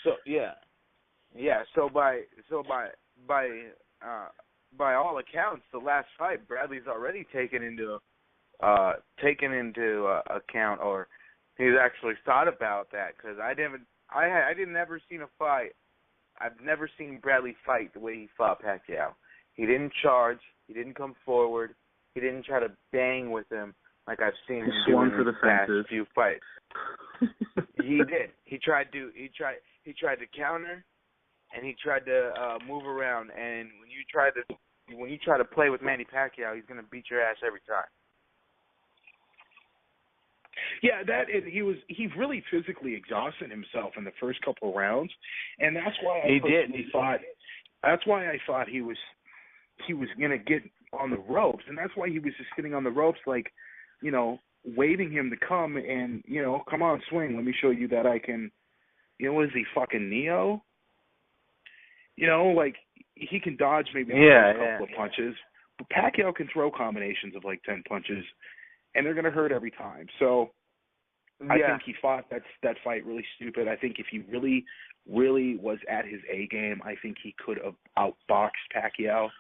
So by all accounts, the last fight, Bradley's already taken into account, or he's actually thought about that, because I didn't ever seen a fight. I've never seen Bradley fight the way he fought Pacquiao. He didn't charge. He didn't come forward. He didn't try to bang with him like I've seen him do in the past few fights. He did. He tried to counter, and he tried to move around. And when you try to play with Manny Pacquiao, he's going to beat your ass every time. Yeah, he really physically exhausted himself in the first couple of rounds, and that's why I thought he was gonna get on the ropes, and that's why he was just getting on the ropes, like, you know, waving him to come and, you know, come on, swing, let me show you that I can, you know, what is he, fucking Neo? You know, like, he can dodge maybe a couple of punches, but Pacquiao can throw combinations of like 10 punches, and they're gonna hurt every time. So I think he fought that fight really stupid. I think if he really, really was at his A game, I think he could have outboxed Pacquiao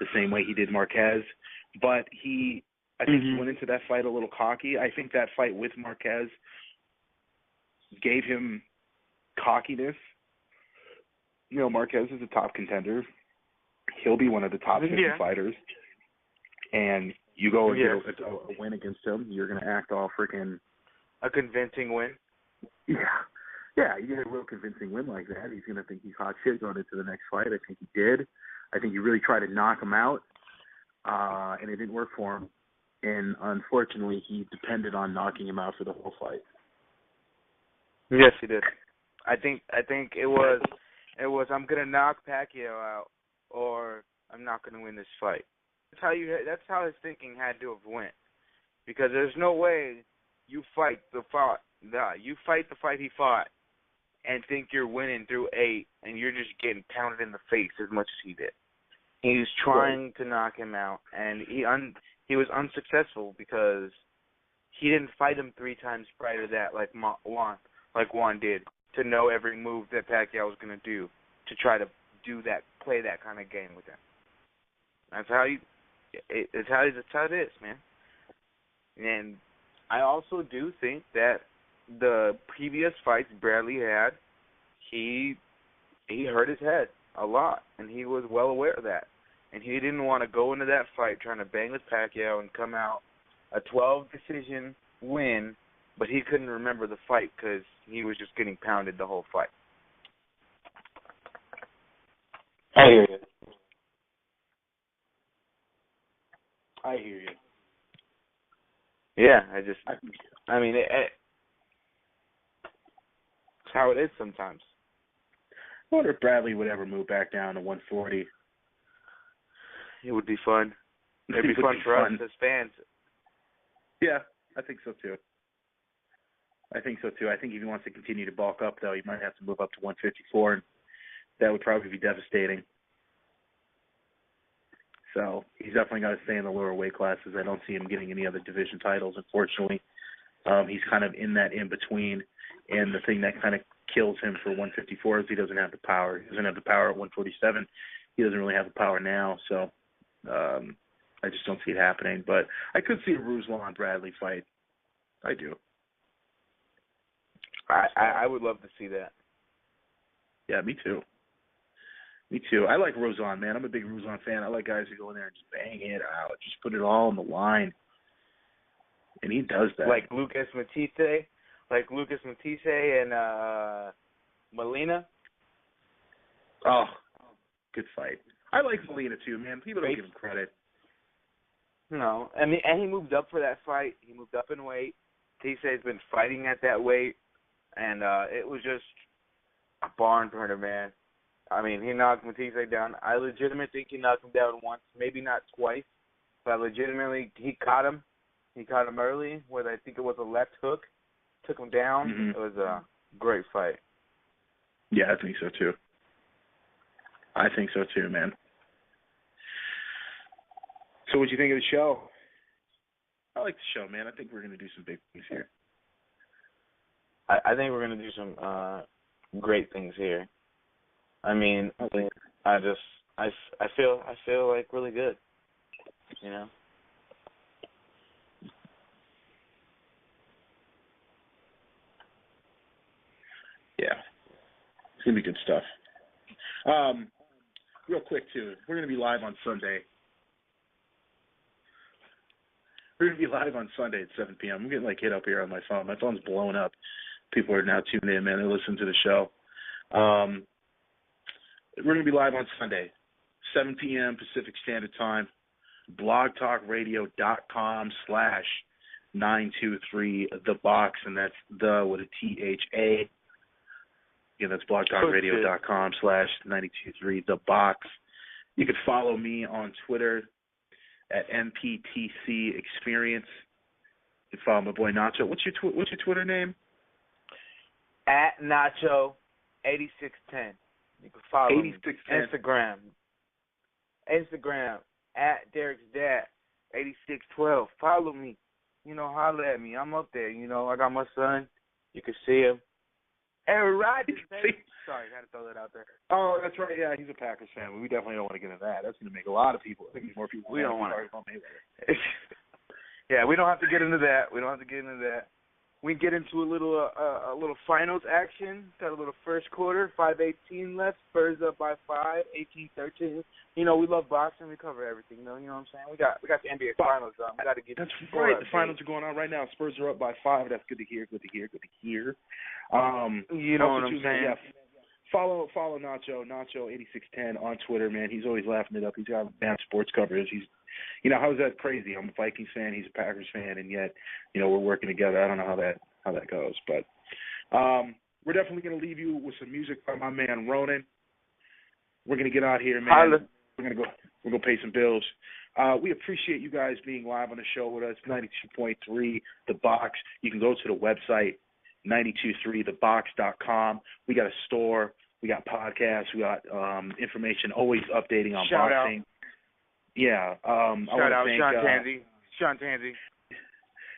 the same way he did Marquez. But I think he went into that fight a little cocky. I think that fight with Marquez gave him cockiness. You know, Marquez is a top contender. He'll be one of the top 50 fighters. And you go and get a win against him, you're going to act all freaking... A convincing win? Yeah, you get a real convincing win like that. He's going to think he's hot shit going into the next fight. I think he did. I think he really tried to knock him out, and it didn't work for him. And unfortunately, he depended on knocking him out for the whole fight. Yes, he did. I think it was I'm going to knock Pacquiao out, or I'm not going to win this fight. That's how his thinking had to have went, because there's no way you fight the fight he fought and think you're winning through 8 and you're just getting pounded in the face as much as he did. He was trying to knock him out, and he was unsuccessful because he didn't fight him 3 times prior to that like Juan did, to know every move that Pacquiao was going to do, to try to play that kind of game with him. That's how it is, man. And I also do think that the previous fights Bradley had, he hurt his head a lot, and he was well aware of that. And he didn't want to go into that fight trying to bang with Pacquiao and come out a 12-decision win, but he couldn't remember the fight because he was just getting pounded the whole fight. I hear you. Yeah, I mean, it's how it is sometimes. I wonder if Bradley would ever move back down to 140. It would be fun. It'd be fun for us as fans. Yeah, I think so too. I think if he wants to continue to bulk up, though, he might have to move up to 154, and that would probably be devastating. So he's definitely got to stay in the lower weight classes. I don't see him getting any other division titles, unfortunately. He's kind of in that in-between, and the thing that kind of kills him for 154 is he doesn't have the power. He doesn't have the power at 147. He doesn't really have the power now, so I just don't see it happening. But I could see a Ruslan-Bradley fight. I do. I would love to see that. Yeah, me too. I like Ruslan, man. I'm a big Ruslan fan. I like guys who go in there and just bang it out, just put it all on the line. And he does that. Like Lucas Matisse and Molina. Oh, good fight. I like Molina too, man. People don't give him credit. No, and he moved up for that fight. He moved up in weight. Tisse's been fighting at that weight, and it was just a barn burner, man. I mean, he knocked Matisse down. I legitimately think he knocked him down once, maybe not twice, but legitimately he caught him. He caught him early with, I think it was a left hook, took him down. Mm-hmm. It was a great fight. Yeah, I think so too, man. So what'd you think of the show? I like the show, man. I think we're going to do some big things here. I think we're going to do some great things here. I mean, I feel like really good, you know. Yeah, it's gonna be good stuff. Real quick too, we're gonna be live on Sunday. We're gonna be live on Sunday at 7 p.m. I'm getting hit up here on my phone. My phone's blowing up. People are now tuning in, man. They listen to the show. We're going to be live on Sunday, 7 p.m. Pacific Standard Time, blogtalkradio.com/ 923ThaBox, and that's the with a THA. Again, that's blogtalkradio.com/923ThaBox. You can follow me on Twitter at MptcExperience. You can follow my boy Nacho. What's your Twitter name? At Nacho8610. You can follow me. Instagram at Derek's Dad 8612. Follow me. Holler at me. I'm up there. I got my son. You can see him. Aaron Rodgers, baby. Sorry, got to throw that out there. Oh, that's right. Yeah, he's a Packers fan. We definitely don't want to get into that. That's going to make a lot of people. I think more people. We don't want to. Yeah, we don't have to get into that. We can get into a little finals action. Got a little first quarter, 5:18 left. Spurs up by 5, 18-13. We love boxing. We cover everything. You know what I'm saying? We got the NBA finals. We got to get. That's right. The finals are going on right now. Spurs are up by 5. That's good to hear. You know what I'm saying? Yeah. Follow Nacho8610 on Twitter, man. He's always laughing it up. He's got bad sports coverage. He's, how is that crazy? I'm a Vikings fan. He's a Packers fan, and yet, we're working together. I don't know how that goes, but we're definitely going to leave you with some music by my man Ronan. We're going to get out here, man. Holla. We're gonna pay some bills. We appreciate you guys being live on the show with us. 92.3 The Box. You can go to the website 923TheBox.com. We got a store. We got podcasts. We got information always updating on Shout boxing. Out. Yeah. Shout out Sean Tanzi.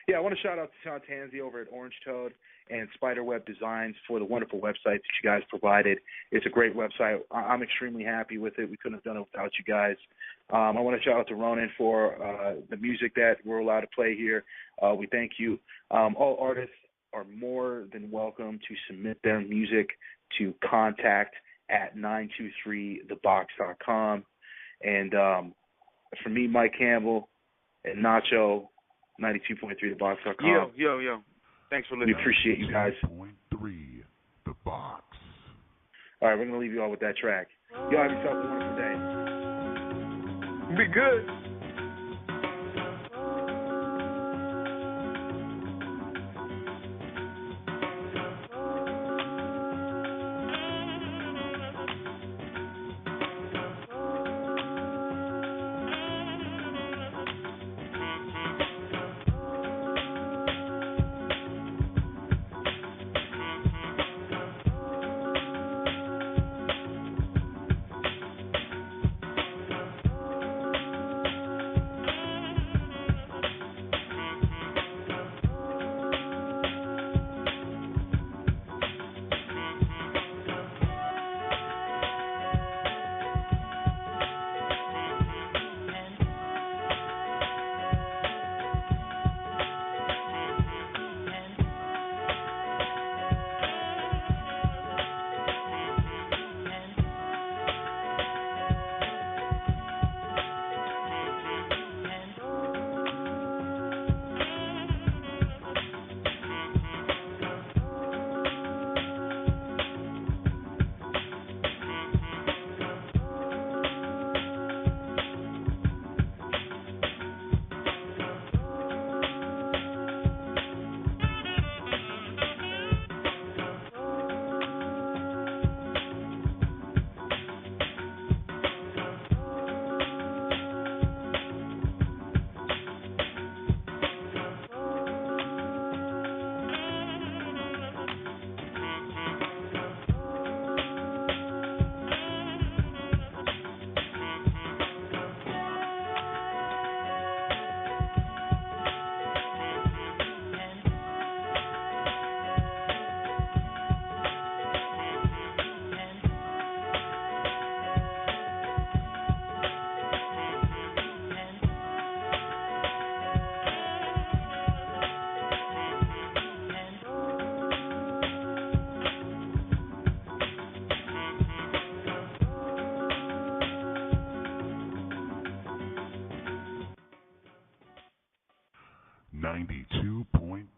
Yeah, I want to shout out to Sean Tanzi over at Orange Toad and Spiderweb Designs for the wonderful website that you guys provided. It's a great website. I'm extremely happy with it. We couldn't have done it without you guys. I want to shout out to Ronan for the music that we're allowed to play here. We thank you. All artists are more than welcome to submit their music to contact@923thebox.com. And for me, Mike Campbell, and Nacho, 92.3thebox.com. Yo. Thanks for listening. We appreciate you guys. 923 The Box. All right, we're going to leave you all with that track. Y'all have yourself a wonderful day. Be good.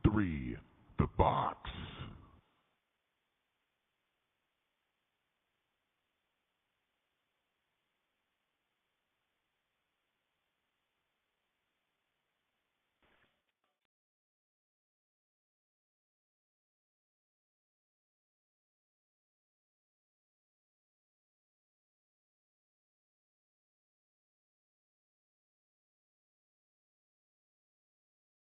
.3 The Box.